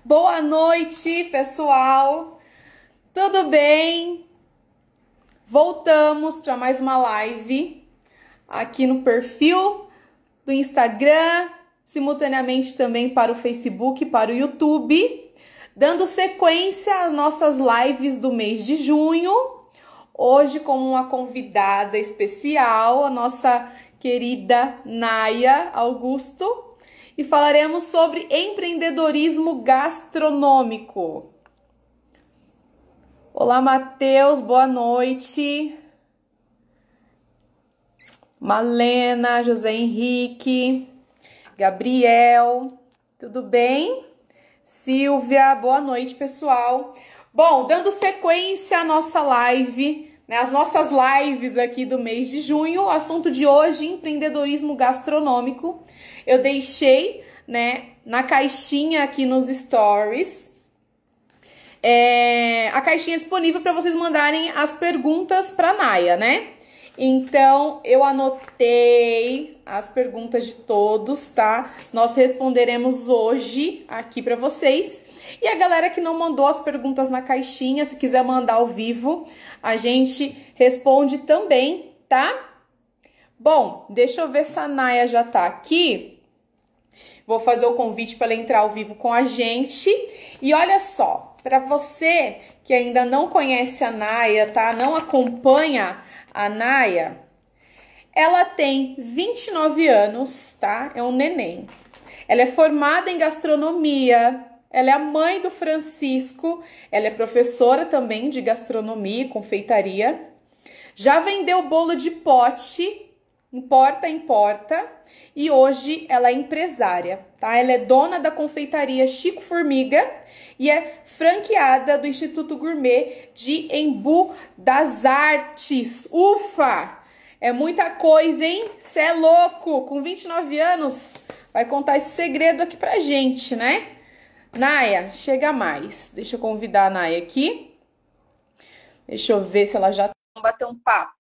Boa noite, pessoal. Tudo bem? Voltamos para mais uma live aqui no perfil do Instagram, simultaneamente também para o Facebook, para o YouTube, dando sequência às nossas lives do mês de junho. Hoje com uma convidada especial, a nossa querida Naya Augusto. E falaremos sobre empreendedorismo gastronômico. Olá, Matheus, boa noite. Malena, José Henrique, Gabriel, tudo bem? Silvia, boa noite, pessoal. Bom, dando sequência à nossa live, né, as nossas lives aqui do mês de junho, o assunto de hoje, empreendedorismo gastronômico. Eu deixei, né, na caixinha aqui nos stories, a caixinha disponível para vocês mandarem as perguntas para a Naya, né? Então, eu anotei as perguntas de todos, tá? Nós responderemos hoje aqui para vocês. E a galera que não mandou as perguntas na caixinha, se quiser mandar ao vivo, a gente responde também, tá? Bom, deixa eu ver se a Naya já tá aqui. Vou fazer o convite para ela entrar ao vivo com a gente. E olha só, para você que ainda não conhece a Naya, tá? Não acompanha a Naya, ela tem 29 anos, tá? É um neném. Ela é formada em gastronomia, ela é a mãe do Francisco, ela é professora também de gastronomia e confeitaria. Já vendeu bolo de pote em porta em porta e hoje ela é empresária, tá? Ela é dona da confeitaria Chico Formiga e é franqueada do Instituto Gourmet de Embu das Artes. Ufa! É muita coisa, hein? Cê é louco! Com 29 anos, vai contar esse segredo aqui pra gente, né? Naya, chega mais. Deixa eu convidar a Naya aqui. Deixa eu ver se ela já bater um papo.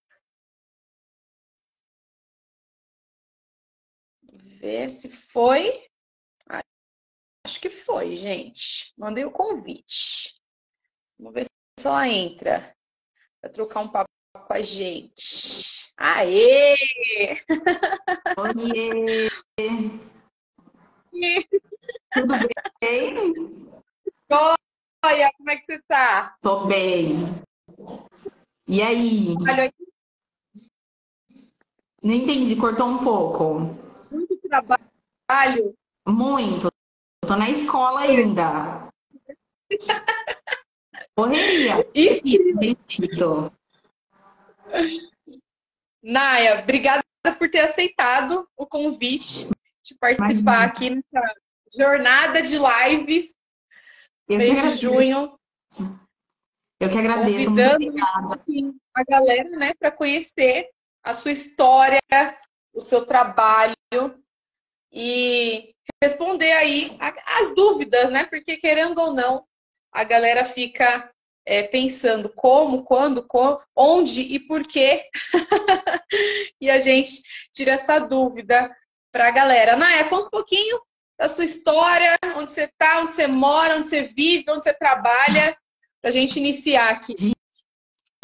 Ver se foi. Acho que foi, gente. Mandei o convite. Vamos ver se ela entra para trocar um papo com a gente. Aê! Oiê! Tudo bem? Olha, como é que você tá? Tô bem. E aí? Olha, Não entendi, cortou um pouco. muito trabalho. Muito. Tô na escola ainda. Correria. Tem jeito. Naya, obrigada por ter aceitado o convite de participar aqui nessa jornada de lives, mês de junho. Eu que agradeço. Convidando a galera, né, para conhecer a sua história, o seu trabalho e responder aí as dúvidas, né? Porque querendo ou não, a galera fica pensando como, quando, onde e por quê. E a gente tira essa dúvida para a galera. Naya, conta um pouquinho da sua história, onde você está, onde você mora, onde você vive, onde você trabalha, para a gente iniciar aqui.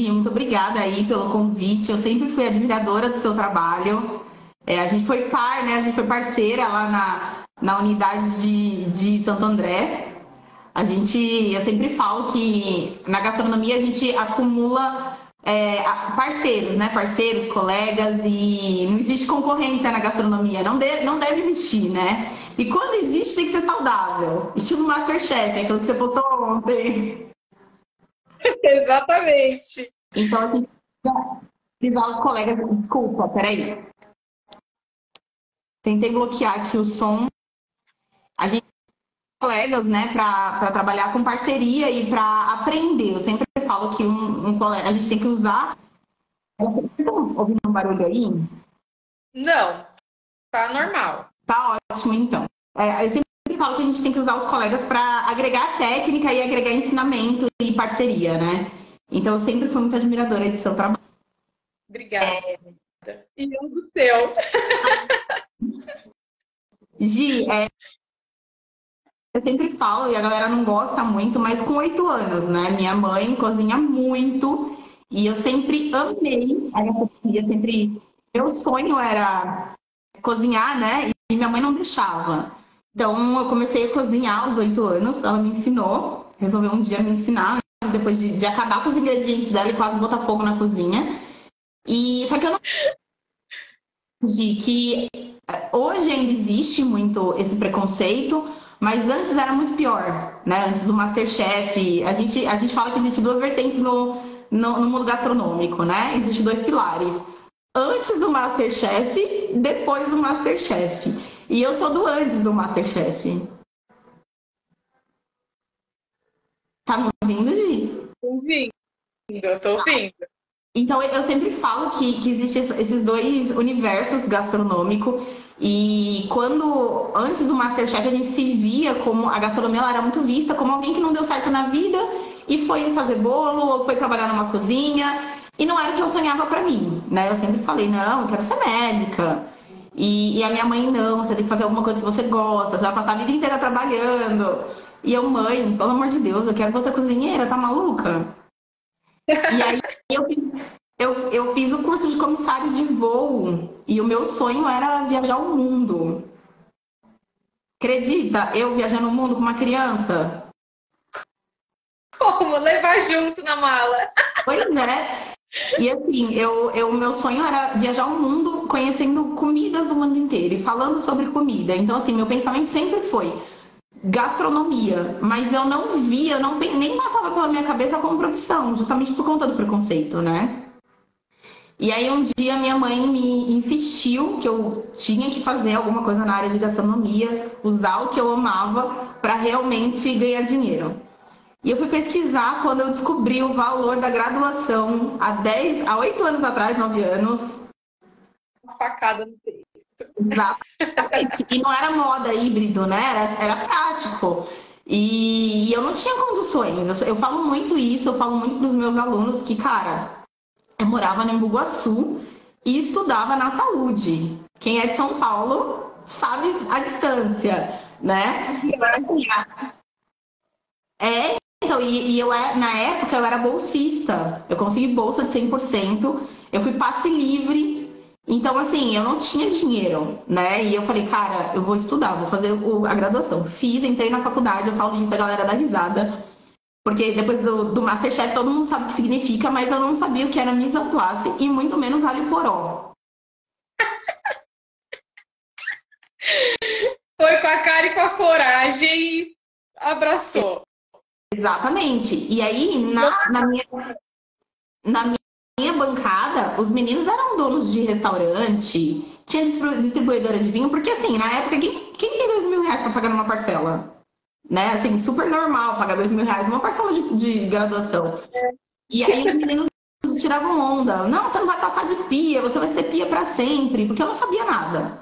Muito obrigada aí pelo convite. Eu sempre fui admiradora do seu trabalho. A gente foi par, né? A gente foi parceira lá na unidade de Santo André. Eu sempre falo que na gastronomia a gente acumula parceiros, né? Parceiros, colegas, e não existe concorrência na gastronomia. Não deve existir, né? E quando existe, tem que ser saudável. Estilo MasterChef, aquilo que você postou ontem. Exatamente. Então, a gente precisa os colegas. Desculpa, peraí. Tentei bloquear aqui o som. A gente tem colegas, né, para trabalhar com parceria e para aprender. Eu sempre falo que um colega, a gente tem que usar. Estão ouvindo um barulho aí? Não, tá normal. Tá ótimo, então. Eu sempre falo que a gente tem que usar os colegas para agregar técnica e agregar ensinamento e parceria, né? Então, eu sempre fui muito admiradora de seu trabalho. Obrigada. E eu do seu. Gi, eu sempre falo, e a galera não gosta muito, mas com 8 anos, né? Minha mãe cozinha muito e eu sempre amei a gastronomia, sempre. Meu sonho era cozinhar, né? E minha mãe não deixava. Então eu comecei a cozinhar aos 8 anos, ela me ensinou, resolveu um dia me ensinar, depois de acabar com os ingredientes dela e quase botar fogo na cozinha. E só que eu não entendi que hoje ainda existe muito esse preconceito, mas antes era muito pior, né? Antes do MasterChef, a gente fala que existe duas vertentes no mundo gastronômico, né? Existem dois pilares. Antes do MasterChef, depois do MasterChef. E eu sou do antes do MasterChef. Tá me ouvindo, Gi? Ouvindo, eu tô ouvindo. Então, eu sempre falo que existem esses dois universos gastronômicos. E quando, antes do MasterChef, a gente se via como a gastronomia ela era muito vista como alguém que não deu certo na vida e foi fazer bolo ou foi trabalhar numa cozinha. E não era o que eu sonhava pra mim, né? Eu sempre falei, não, eu quero ser médica. E a minha mãe, não, você tem que fazer alguma coisa que você gosta, você vai passar a vida inteira trabalhando. E eu, mãe, pelo amor de Deus, eu quero você cozinheira, tá maluca? E aí eu fiz, eu fiz o curso de comissário de voo e o meu sonho era viajar o mundo. Acredita? Eu viajando o mundo com uma criança? Como levar junto na mala? Pois é. E assim, meu sonho era viajar o mundo conhecendo comidas do mundo inteiro e falando sobre comida. Então, assim, meu pensamento sempre foi gastronomia, mas eu não via, eu não, nem passava pela minha cabeça como profissão, justamente por conta do preconceito, né? E aí um dia minha mãe me insistiu que eu tinha que fazer alguma coisa na área de gastronomia, usar o que eu amava para realmente ganhar dinheiro. E eu fui pesquisar quando eu descobri o valor da graduação há 8 anos atrás, 9 anos. Uma facada no peito. Exatamente. E não era moda híbrido, né? Era prático. E eu não tinha condições. Eu falo muito isso, eu falo muito para os meus alunos que, cara, eu morava no Embu Guaçu e estudava na saúde. Quem é de São Paulo sabe a distância, né? Então, na época eu era bolsista. Eu consegui bolsa de 100%. Eu fui passe livre. Então, assim, eu não tinha dinheiro, né? E eu falei, cara, eu vou estudar, vou fazer a graduação. Fiz, entrei na faculdade, eu falo isso, a galera dá risada. Porque depois do MasterChef todo mundo sabe o que significa, mas eu não sabia o que era mise en place e muito menos alho poró. Foi com a cara e com a coragem e abraçou. Exatamente. E aí, na minha bancada, os meninos eram donos de restaurante, tinha distribuidora de vinho, porque assim, na época, quem tem R$ 2.000 para pagar numa parcela? Né? Assim, super normal pagar R$ 2.000 numa parcela de graduação. E aí os meninos tiravam onda. Não, você não vai passar de pia, você vai ser pia para sempre, porque eu não sabia nada.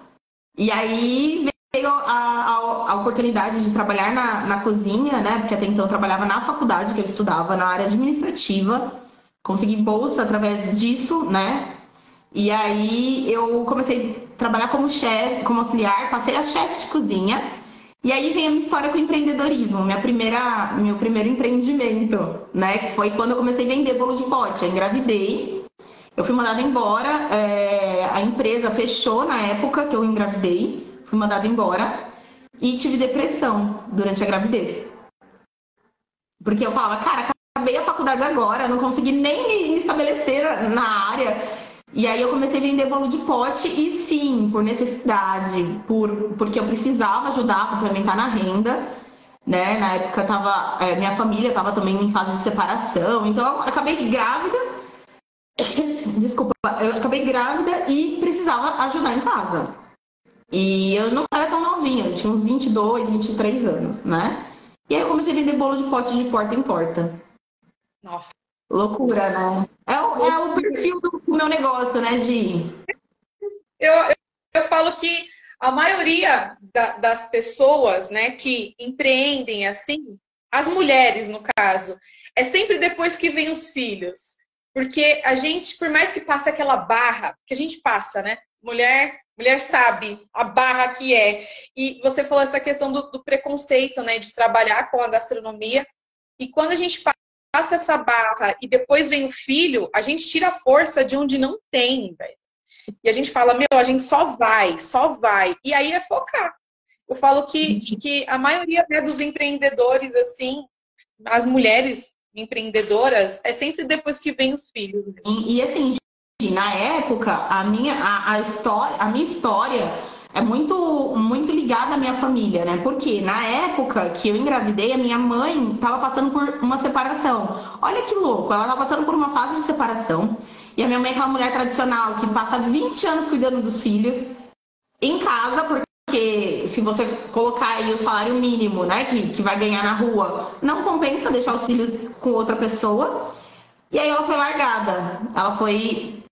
E aí veio a oportunidade de trabalhar na cozinha, né? Porque até então eu trabalhava na faculdade que eu estudava, na área administrativa. Consegui bolsa através disso, né? E aí eu comecei a trabalhar como chefe, como auxiliar, passei a chefe de cozinha. E aí vem a minha história com o empreendedorismo, meu primeiro empreendimento, né? Que foi quando eu comecei a vender bolo de pote. Eu engravidei, eu fui mandada embora, a empresa fechou na época que eu engravidei, fui mandada embora e tive depressão durante a gravidez. Porque eu falava, cara, acabei a faculdade agora, não consegui nem me estabelecer na área. E aí eu comecei a vender bolo de pote e sim, por necessidade, porque eu precisava ajudar a complementar na renda, né? Na época minha família estava também em fase de separação, então eu acabei grávida. Desculpa, eu acabei grávida e precisava ajudar em casa. E eu não era tão novinha, eu tinha uns 22, 23 anos, né? E aí eu comecei a vender bolo de pote de porta em porta. Nossa. Loucura, né? É o perfil do meu negócio, né, Gi? Eu falo que a maioria das pessoas, né, que empreendem assim, as mulheres no caso, é sempre depois que vem os filhos. Porque a gente, por mais que passe aquela barra, que a gente passa, né? mulher sabe a barra que é. E você falou essa questão do preconceito, né? De trabalhar com a gastronomia. E quando a gente passa essa barra e depois vem o filho, a gente tira a força de onde não tem, velho. E a gente fala, meu, a gente só vai, só vai. E aí é focar. Eu falo que a maioria, né, dos empreendedores, assim, as mulheres empreendedoras, é sempre depois que vem os filhos. E assim, na época, a minha história é muito ligada à minha família, né? Porque na época que eu engravidei, a minha mãe estava passando por uma separação. Olha que louco, ela estava passando por uma fase de separação. E a minha mãe é aquela mulher tradicional que passa 20 anos cuidando dos filhos em casa, porque se você colocar aí o salário mínimo, né, que vai ganhar na rua, não compensa deixar os filhos com outra pessoa. E aí ela foi largada, ela foi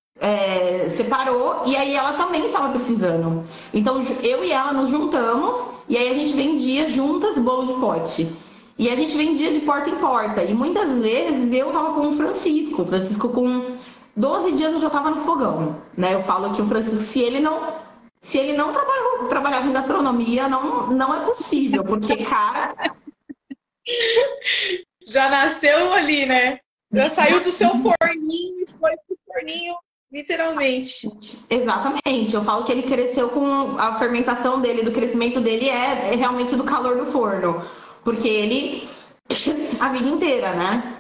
separou e aí ela também estava precisando. Então eu e ela nos juntamos e aí a gente vendia juntas bolo de pote. E a gente vendia de porta em porta. E muitas vezes eu tava com o Francisco com 12 dias eu já tava no fogão, né? Eu falo que o Francisco, se ele não trabalhar com gastronomia, não é possível, porque, cara... Já nasceu ali, né? Já saiu do seu forninho e foi pro forninho, literalmente. Exatamente. Eu falo que ele cresceu com a fermentação dele, do crescimento dele é realmente do calor do forno. Porque ele... a vida inteira, né?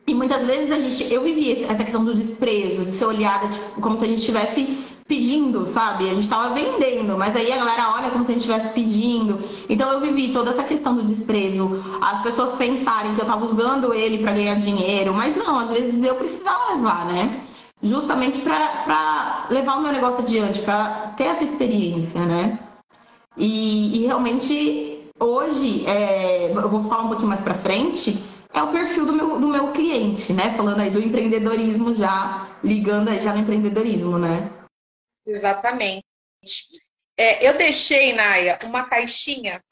E muitas vezes eu vivi essa questão do desprezo, de ser olhada tipo, como se a gente estivesse pedindo, sabe? A gente estava vendendo, mas aí a galera olha como se a gente estivesse pedindo. Então eu vivi toda essa questão do desprezo, as pessoas pensarem que eu estava usando ele para ganhar dinheiro, mas não, às vezes eu precisava levar, né? Justamente para levar o meu negócio adiante, para ter essa experiência, né? E realmente hoje, eu vou falar um pouquinho mais para frente, é o perfil do meu cliente, né? Falando aí do empreendedorismo já, ligando aí já no empreendedorismo, né? Exatamente. Eu deixei, Naya, uma caixinha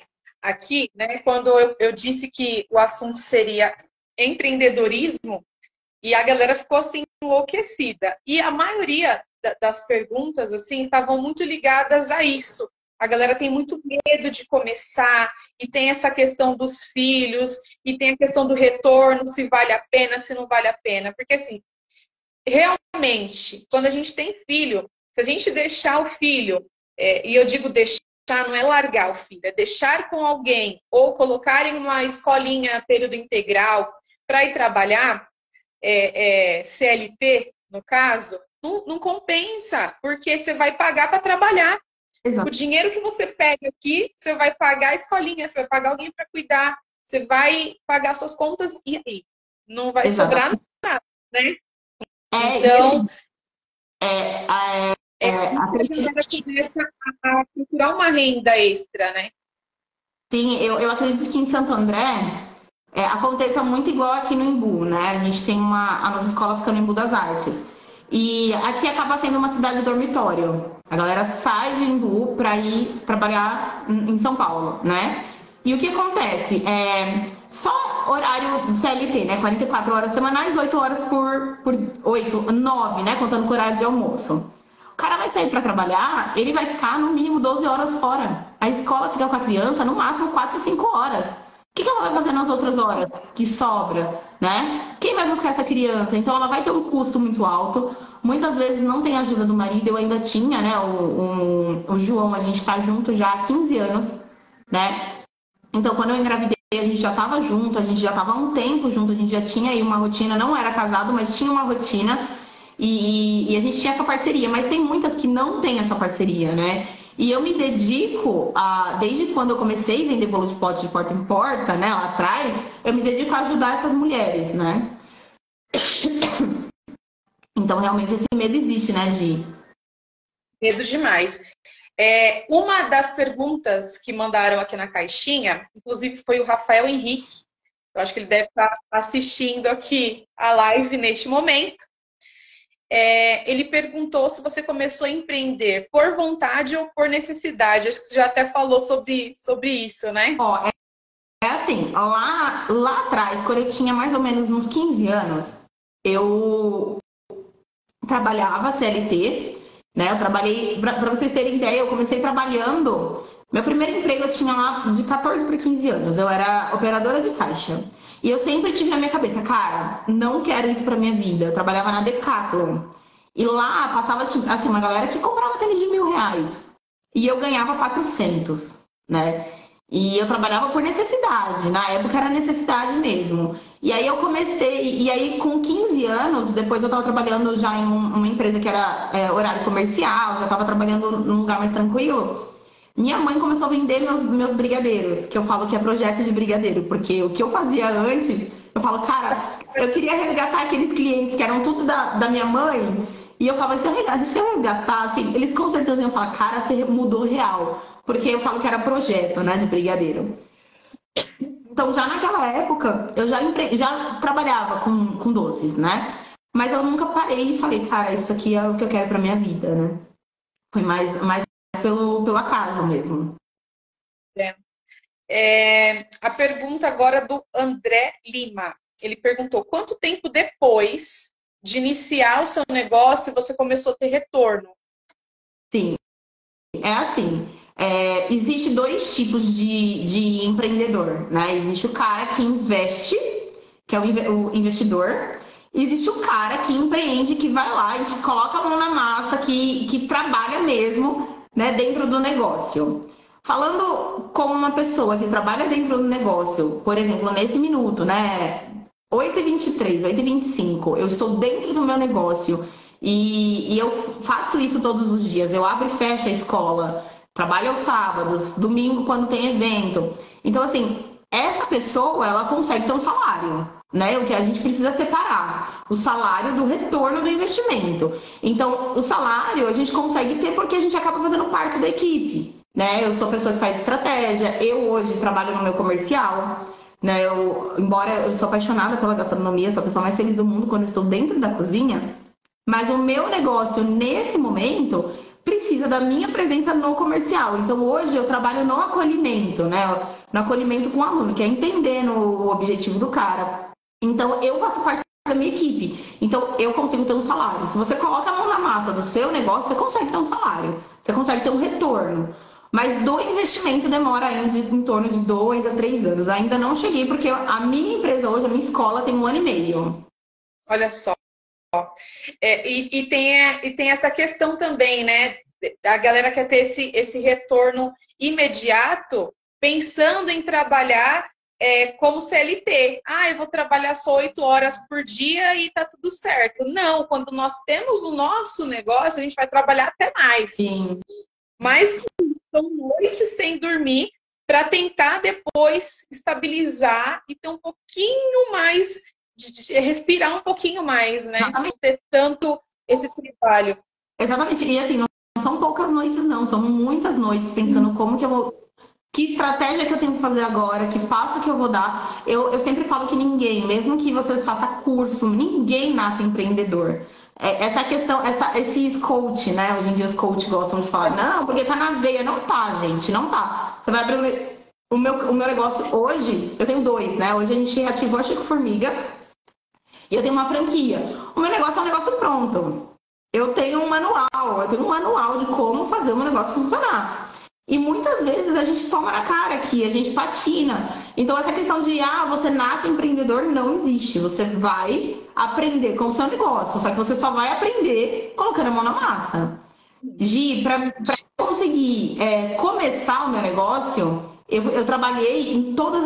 aqui, né? Quando eu disse que o assunto seria empreendedorismo, e a galera ficou assim enlouquecida. E a maioria das perguntas assim estavam muito ligadas a isso. A galera tem muito medo de começar, e tem essa questão dos filhos, e tem a questão do retorno, se vale a pena, se não vale a pena. Porque assim, realmente, quando a gente tem filho, se a gente deixar o filho, e eu digo deixar, não é largar o filho, é deixar com alguém, ou colocar em uma escolinha período integral para ir trabalhar, CLT, no caso, não compensa, porque você vai pagar para trabalhar. Exato. O dinheiro que você pega aqui, você vai pagar a escolinha, você vai pagar alguém para cuidar, você vai pagar suas contas e aí não vai sobrar nada, né? Então, a começa a procurar uma renda extra, né? Sim, eu acredito que em Santo André aconteça muito igual aqui no Embu, né? A gente tem a nossa escola fica no Embu das Artes. E aqui acaba sendo uma cidade dormitório. A galera sai de Embu para ir trabalhar em São Paulo, né? E o que acontece? Só horário CLT, né? 44 horas semanais, 8 horas por 9, né? Contando com o horário de almoço. O cara vai sair para trabalhar, ele vai ficar no mínimo 12 horas fora. A escola fica com a criança no máximo 4, 5 horas. O que ela vai fazer nas outras horas que sobra, né? Quem vai buscar essa criança? Então ela vai ter um custo muito alto. Muitas vezes não tem ajuda do marido. Eu ainda tinha, né? O João, a gente tá junto já há 15 anos, né? Então quando eu engravidei, a gente já tava junto, a gente já tava há um tempo junto, a gente já tinha aí uma rotina, não era casado, mas tinha uma rotina. E a gente tinha essa parceria, mas tem muitas que não tem essa parceria, né? E eu me dedico, desde quando eu comecei a vender bolo de pote de porta em porta, né, lá atrás, eu me dedico a ajudar essas mulheres, né? Então, realmente, esse medo existe, né, Gi? Medo demais. Uma das perguntas que mandaram aqui na caixinha, inclusive foi o Rafael Henrique, eu acho que ele deve estar assistindo aqui a live neste momento. Ele perguntou se você começou a empreender por vontade ou por necessidade. Acho que você já até falou sobre isso, né? Assim, lá atrás, quando eu tinha mais ou menos uns 15 anos, eu trabalhava CLT né? Eu trabalhei, para vocês terem ideia, eu comecei trabalhando. Meu primeiro emprego eu tinha lá de 14 para 15 anos. Eu era operadora de caixa. E eu sempre tive na minha cabeça, cara, não quero isso pra minha vida. Eu trabalhava na Decathlon. E lá passava assim, uma galera que comprava tênis de R$ 1.000. E eu ganhava 400, né? E eu trabalhava por necessidade. Na época era necessidade mesmo. E aí eu comecei, e aí com 15 anos, depois eu estava trabalhando já em uma empresa que era horário comercial, já estava trabalhando num lugar mais tranquilo. Minha mãe começou a vender meus brigadeiros, que eu falo que é projeto de brigadeiro, porque o que eu fazia antes, eu falo, cara, eu queria resgatar aqueles clientes que eram tudo da minha mãe, e eu falava, se eu resgatar, assim, eles com certeza iam falar, cara, você mudou real, porque eu falo que era projeto, né, de brigadeiro. Então, já naquela época, eu já trabalhava com doces, né? Mas eu nunca parei e falei, cara, isso aqui é o que eu quero pra minha vida, né? Foi mais pelo acaso mesmo. A pergunta agora do André Lima. Ele perguntou: quanto tempo depois de iniciar o seu negócio você começou a ter retorno? Sim, é assim. Existe dois tipos de empreendedor, né? Existe o cara que investe, que é o investidor. E existe o cara que empreende, que vai lá e que coloca a mão na massa, que trabalha mesmo, né, dentro do negócio. Falando como uma pessoa que trabalha dentro do negócio, por exemplo, nesse minuto, né? 8h23, 8h25, eu estou dentro do meu negócio e eu faço isso todos os dias. Eu abro e fecho a escola, trabalho aos sábados, domingo quando tem evento. Então, assim, essa pessoa, ela consegue ter um salário, né? O que a gente precisa separar, o salário do retorno do investimento. Então, o salário a gente consegue ter porque a gente acaba fazendo parte da equipe, né? Eu sou a pessoa que faz estratégia, eu hoje trabalho no meu comercial, né? Embora eu sou apaixonada pela gastronomia, sou a pessoa mais feliz do mundo quando eu estou dentro da cozinha, mas o meu negócio nesse momento precisa da minha presença no comercial. Então hoje eu trabalho no acolhimento, né? No acolhimento com o aluno, que é entender o objetivo do cara. Então eu faço parte da minha equipe. Então eu consigo ter um salário. Se você coloca a mão na massa do seu negócio, você consegue ter um salário. Você consegue ter um retorno. Mas do investimento demora ainda em torno de 2 a 3 anos. Ainda não cheguei, porque a minha empresa hoje, a minha escola, tem 1 ano e meio. Olha só. E tem essa questão também, né? A galera quer ter esse retorno imediato, pensando em trabalhar como CLT. Ah, eu vou trabalhar só 8 horas por dia e tá tudo certo. Não, quando nós temos o nosso negócio, a gente vai trabalhar até mais. Sim. Mais que são noites sem dormir para tentar depois estabilizar e ter um pouquinho mais de respirar um pouquinho mais, né? Exatamente. Não ter tanto esse trabalho. Exatamente. E assim, não são poucas noites, não. São muitas noites pensando como que eu vou. Que estratégia que eu tenho que fazer agora? Que passo que eu vou dar? Eu sempre falo que ninguém, mesmo que você faça curso, ninguém nasce empreendedor. Essa questão, esses coach, né? Hoje em dia os coach gostam de falar, não, porque tá na veia. Não tá, gente, não tá. Você vai abrir. O meu negócio hoje, eu tenho dois, né? Hoje a gente reativou a Chico Formiga e eu tenho uma franquia. O meu negócio é um negócio pronto. Eu tenho um manual de como fazer o meu negócio funcionar. E muitas vezes a gente toma na cara aqui, a gente patina. Então essa questão de, você nasce empreendedor, não existe. Você vai aprender com o seu negócio, só que você só vai aprender colocando a mão na massa. Gi, para conseguir começar o meu negócio, eu trabalhei em todas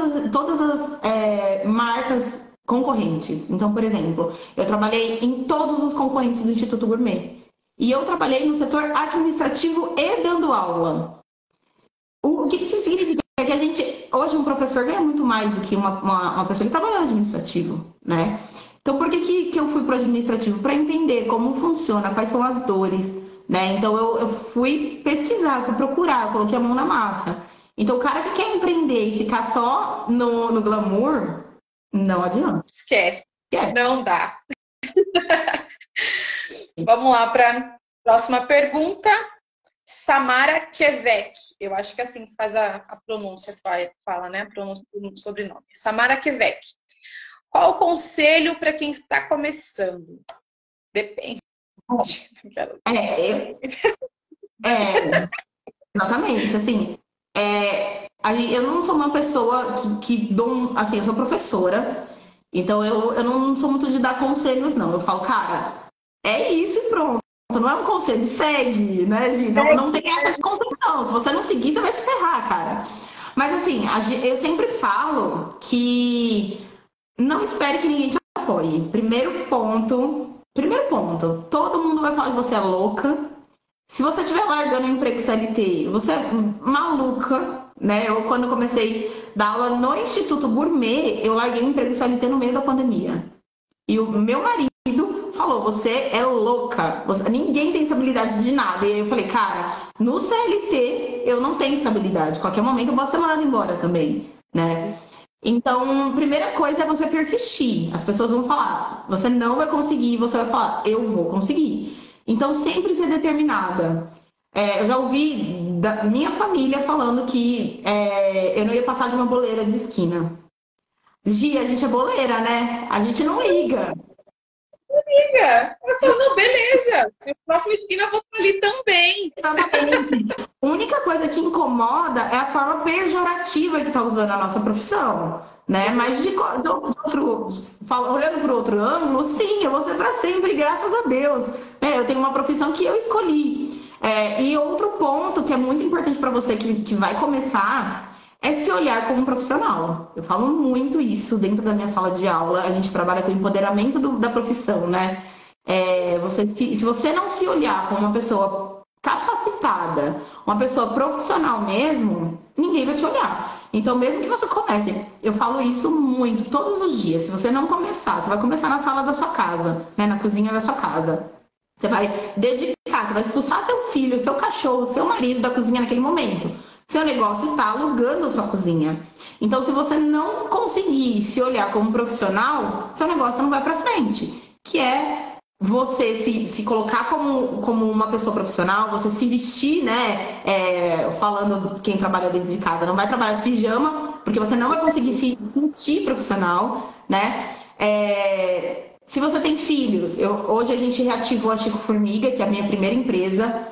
as marcas concorrentes. Então, por exemplo, eu trabalhei em todos os concorrentes do Instituto Gourmet. E eu trabalhei no setor administrativo e dando aula. O que isso significa? É que a gente, hoje, um professor ganha muito mais do que uma pessoa que trabalha no administrativo, né? Então, por que eu fui para o administrativo? Para entender como funciona, quais são as dores, né? Então, eu fui pesquisar, fui procurar, coloquei a mão na massa. Então, o cara que quer empreender e ficar só no glamour, não adianta. Esquece. Não dá. Vamos lá para a próxima pergunta. Samara Quevec. Eu acho que é assim que faz a pronúncia, fala, né? A pronúncia do sobrenome. Samara Quevec. Qual o conselho para quem está começando? Depende. É, exatamente, assim, eu não sou uma pessoa que dou, assim, eu sou professora, então eu não sou muito de dar conselhos, não. Eu falo, cara, é isso e pronto. Não é um conselho, segue, né, Gi? Não tem essa de conselho, não. Se você não seguir, você vai se ferrar, cara. Mas assim, eu sempre falo que não espere que ninguém te apoie. Primeiro ponto, todo mundo vai falar que você é louca. Se você estiver largando um emprego CLT, você é maluca, né? Eu, quando comecei a dar aula no Instituto Gourmet, eu larguei um emprego CLT no meio da pandemia. E o meu marido falou: você é louca, ninguém tem estabilidade de nada. E aí eu falei: cara, no CLT eu não tenho estabilidade. Qualquer momento eu posso ser mandada embora também, né? Então, primeira coisa é você persistir. As pessoas vão falar: você não vai conseguir, você vai falar: eu vou conseguir. Então, sempre ser determinada. Eu já ouvi da minha família falando que eu não ia passar de uma boleira de esquina. Gi, a gente é boleira, né? A gente não liga. Amiga, eu falo, não, beleza. Na próxima esquina eu vou estar ali também. Exatamente. A única coisa que incomoda é a forma pejorativa que está usando a nossa profissão, né? Mas olhando para o outro ângulo, sim, eu vou ser para sempre, graças a Deus. Eu tenho uma profissão que eu escolhi. E outro ponto que é muito importante para você que vai começar é se olhar como um profissional. Eu falo muito isso dentro da minha sala de aula. A gente trabalha com o empoderamento da profissão, né? Se você não se olhar como uma pessoa capacitada, uma pessoa profissional mesmo, ninguém vai te olhar. Então, mesmo que você comece, eu falo isso muito, todos os dias. Se você não começar, você vai começar na sala da sua casa, né, na cozinha da sua casa. Você vai dedicar, você vai expulsar seu filho, seu cachorro, seu marido da cozinha naquele momento. Seu negócio está alugando a sua cozinha. Então, se você não conseguir se olhar como profissional, seu negócio não vai para frente. Que é você se colocar como uma pessoa profissional, você se vestir, né? Falando de quem trabalha dentro de casa, não vai trabalhar de pijama, porque você não vai conseguir se vestir profissional, né? Se você tem filhos, hoje a gente reativou a Chico Formiga, que é a minha primeira empresa.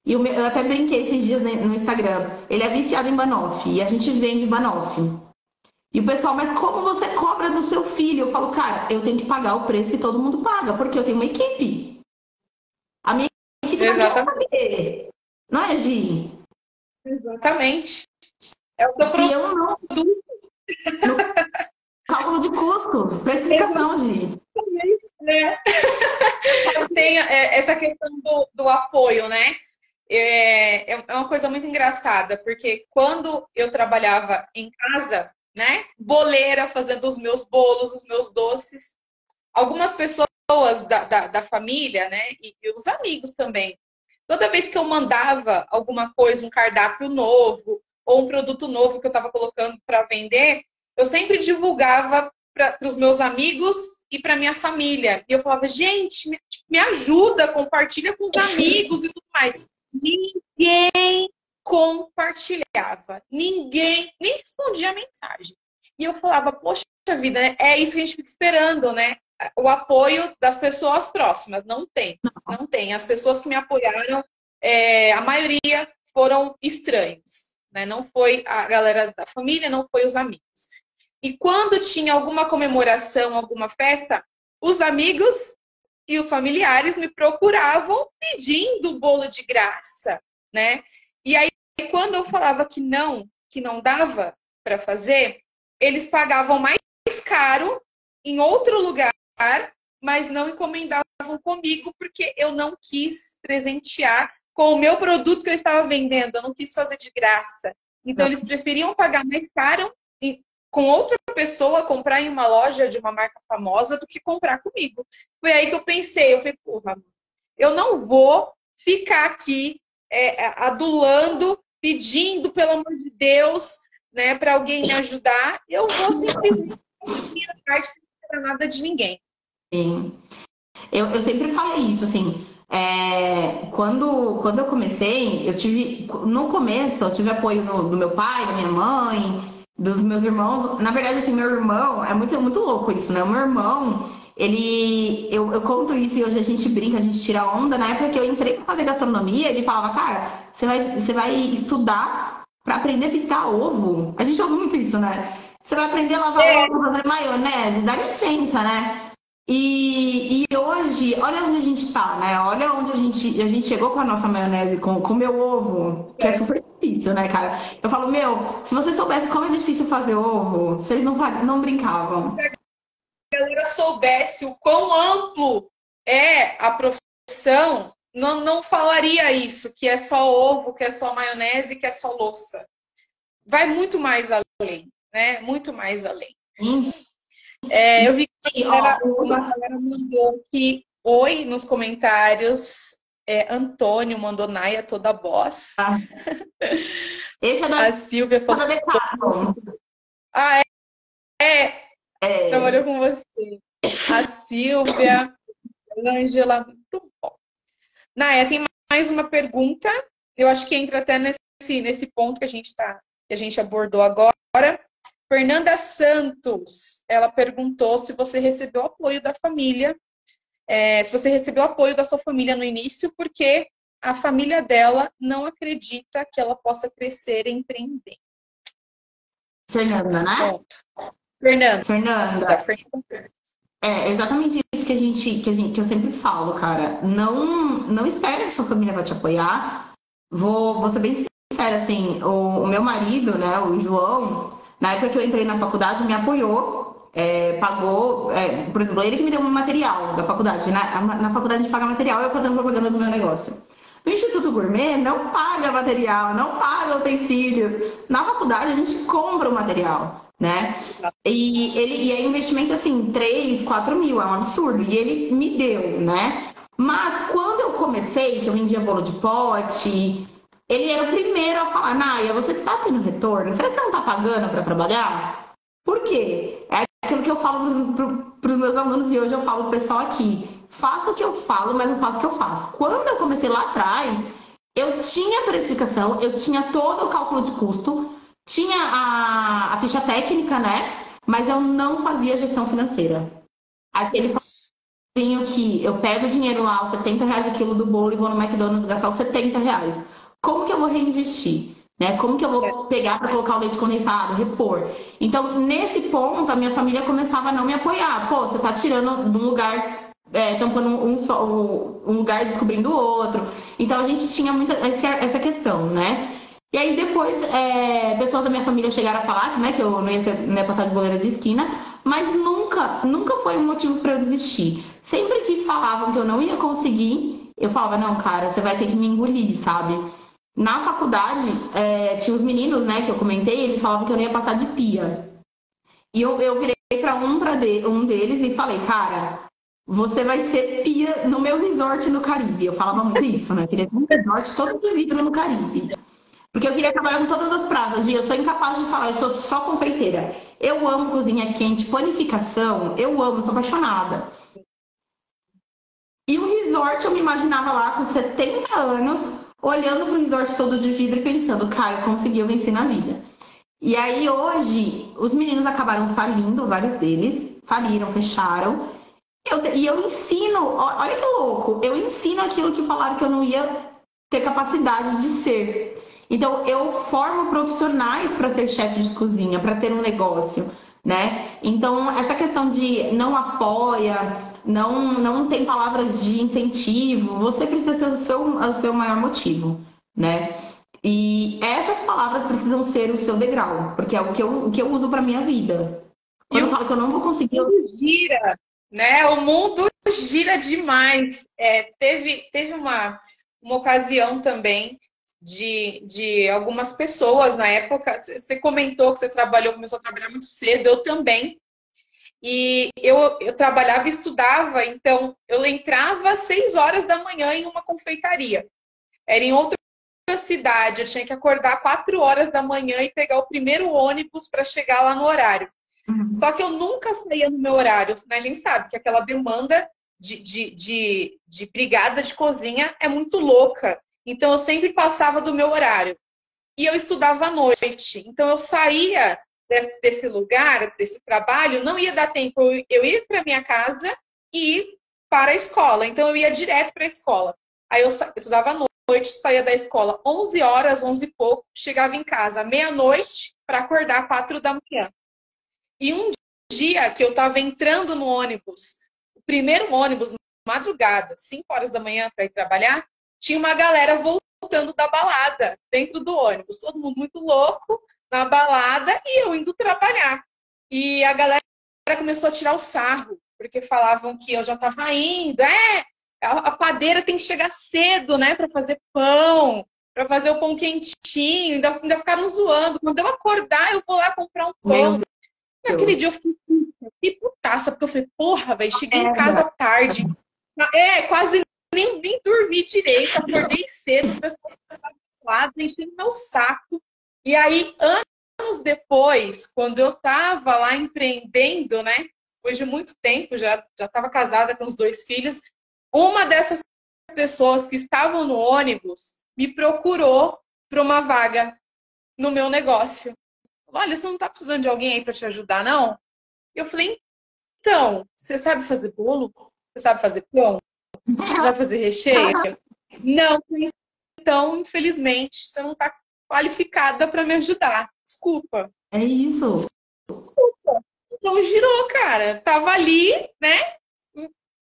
E eu até brinquei esses dias no Instagram. Ele é viciado em banoffee e a gente vende banoffee. E o pessoal, mas como você cobra do seu filho? Eu falo, cara, eu tenho que pagar o preço que todo mundo paga, porque eu tenho uma equipe. A minha equipe não quer saber. Não é, Gi? Exatamente. É o seu produto. E eu não. No cálculo de custos, precificação, Gi. Tem essa questão do apoio, né? É uma coisa muito engraçada, porque quando eu trabalhava em casa, né, boleira, fazendo os meus bolos, os meus doces, algumas pessoas da família, né, e os amigos também, toda vez que eu mandava alguma coisa, um cardápio novo, ou um produto novo que eu estava colocando para vender, eu sempre divulgava para os meus amigos e para minha família. E eu falava, gente, me ajuda, compartilha com os amigos e tudo mais. Ninguém compartilhava. Ninguém nem respondia a mensagem. E eu falava, poxa vida, né? É isso que a gente fica esperando, né? O apoio das pessoas próximas. Não tem. Não tem. As pessoas que me apoiaram, a maioria foram estranhos, né? Não foi a galera da família, não foi os amigos. E quando tinha alguma comemoração, alguma festa, os amigos e os familiares me procuravam pedindo bolo de graça, né? E aí, quando eu falava que não dava para fazer, eles pagavam mais caro em outro lugar, mas não encomendavam comigo, porque eu não quis presentear com o meu produto que eu estava vendendo, eu não quis fazer de graça. Então, eles preferiam pagar mais caro com outra pessoa, comprar em uma loja de uma marca famosa, do que comprar comigo. Foi aí que eu pensei, eu falei, porra, eu não vou ficar aqui adulando, pedindo, pelo amor de Deus, né, para alguém me ajudar. Eu vou simplesmente fazer minha parte sem esperar nada de ninguém. Sim. Eu sempre falei isso, assim, quando eu comecei, no começo, eu tive apoio do meu pai, da minha mãe, dos meus irmãos. Na verdade, assim, meu irmão, é muito, muito louco isso, né? O meu irmão, eu conto isso e hoje a gente brinca, a gente tira onda. Na época que eu entrei para fazer gastronomia, ele falava, cara, você vai estudar para aprender a fritar ovo. A gente ouve muito isso, né? Você vai aprender a lavar ovo, fazer maionese, dá licença, né? E hoje, olha onde a gente tá, né? Olha onde a gente chegou com a nossa maionese, com o meu ovo, que é super difícil, né, cara? Eu falo, meu, se você soubesse como é difícil fazer ovo, vocês não brincavam. Se a galera soubesse o quão amplo é a profissão, não falaria isso, que é só ovo, que é só maionese, que é só louça. Vai muito mais além, né? Muito mais além. Eu vi que uma galera mandou aqui oi nos comentários. Antônio mandou Naya toda boss. Esse é da a Silvia falou. Ah, trabalhou com você. A Silvia, a Ângela, muito bom. Naya, tem mais uma pergunta. Eu acho que entra até nesse ponto que a gente abordou agora. Fernanda Santos, ela perguntou se você recebeu apoio da família, se você recebeu apoio da sua família no início, porque a família dela não acredita que ela possa crescer e empreender. Fernanda, né? Ponto. Fernanda. É exatamente isso que eu sempre falo, cara. Não espere que sua família vai te apoiar. Vou ser bem sincera, assim, o meu marido, né, o João, na época que eu entrei na faculdade, me apoiou, pagou, por exemplo, ele que me deu um material da faculdade. Na faculdade a gente paga material, eu fazendo propaganda do meu negócio. No Instituto Gourmet não paga material, não paga utensílios. Na faculdade a gente compra o material, né? E é investimento assim, 3, 4 mil, é um absurdo. E ele me deu, né? Mas quando eu comecei, que eu vendia bolo de pote, ele era o primeiro a falar, Naya, você tá tendo retorno? Será que você não tá pagando para trabalhar? Por quê? É aquilo que eu falo para os meus alunos e hoje eu falo pro pessoal aqui. Faça o que eu falo, mas não faça o que eu faço. Quando eu comecei lá atrás, eu tinha precificação, eu tinha todo o cálculo de custo, tinha a ficha técnica, né? Mas eu não fazia gestão financeira. Aquele que eu pego o dinheiro lá, os R$70 o quilo do bolo e vou no McDonald's gastar os R$70. Como que eu vou reinvestir? Né? Como que eu vou pegar para colocar o leite condensado, repor? Então, nesse ponto, a minha família começava a não me apoiar. Pô, você tá tirando de um lugar, tampando um lugar e descobrindo o outro. Então, a gente tinha muito essa questão, né? E aí, depois, pessoas da minha família chegaram a falar, né, que eu não ia passar de boleira de esquina, mas nunca foi um motivo para eu desistir. Sempre que falavam que eu não ia conseguir, eu falava, não, cara, você vai ter que me engolir, sabe? Na faculdade, tinha os meninos, né, que eu comentei, eles falavam que eu não ia passar de pia. E eu virei para um deles e falei, cara, você vai ser pia no meu resort no Caribe. Eu falava muito isso, né? Eu queria ter um resort todo de vidro no Caribe. Porque eu queria trabalhar com todas as praças. E eu sou incapaz de falar, eu sou só confeiteira. Eu amo cozinha quente, panificação, eu sou apaixonada. E o resort, eu me imaginava lá com 70 anos, olhando para o resort todo de vidro e pensando, cara, eu consegui, eu venci na vida. E aí hoje, os meninos acabaram falindo, vários deles, faliram, fecharam. E eu ensino, olha que louco, eu ensino aquilo que falaram que eu não ia ter capacidade de ser. Então, eu formo profissionais para ser chefe de cozinha, para ter um negócio, né? Então, essa questão de não apoia, não tem palavras de incentivo, você precisa ser o seu maior motivo, né? E essas palavras precisam ser o seu degrau, porque é o que eu uso para minha vida. Quando eu falo que eu não vou conseguir... O mundo gira, né? O mundo gira demais. Teve uma ocasião também de algumas pessoas na época. Você comentou que você começou a trabalhar muito cedo, eu também. E eu trabalhava e estudava, então eu entrava às 6 horas da manhã em uma confeitaria. Era em outra cidade, eu tinha que acordar 4 horas da manhã e pegar o primeiro ônibus para chegar lá no horário. Só que eu nunca saía no meu horário, né? A gente sabe que aquela demanda de brigada de cozinha é muito louca. Então eu sempre passava do meu horário. E eu estudava à noite. Então eu saía desse lugar, desse trabalho, não ia dar tempo eu ir para minha casa ir para a escola. Então eu ia direto para a escola. Aí eu estudava à noite, saía da escola 11 horas, 11 e pouco, chegava em casa meia-noite para acordar 4 da manhã. E um dia que eu estava entrando no ônibus, o primeiro ônibus, madrugada, 5 horas da manhã para ir trabalhar, tinha uma galera voltando da balada dentro do ônibus. Todo mundo muito louco na balada e eu indo trabalhar. E a galera começou a tirar o sarro, porque falavam que eu já estava indo. A padeira tem que chegar cedo, né, para fazer pão, para fazer o pão quentinho. Ainda ficaram zoando. Quando eu acordar, eu vou lá comprar um pão. Naquele dia eu fiquei putaça, porque eu falei, porra, velho, cheguei em casa tarde. Quase nem dormi direito, acordei cedo, o pessoal estava do lado, enchendo meu saco. E aí, anos depois, quando eu tava lá empreendendo, né? Depois de muito tempo, já estava casada com os 2 filhos, uma dessas pessoas que estavam no ônibus me procurou para uma vaga no meu negócio. Olha, você não tá precisando de alguém aí para te ajudar, não? Eu falei, então, você sabe fazer bolo? Você sabe fazer pão? Você sabe fazer recheio? Não, então, infelizmente, você não tá qualificada para me ajudar. Desculpa. É isso. Desculpa. Então girou, cara. Tava ali, né?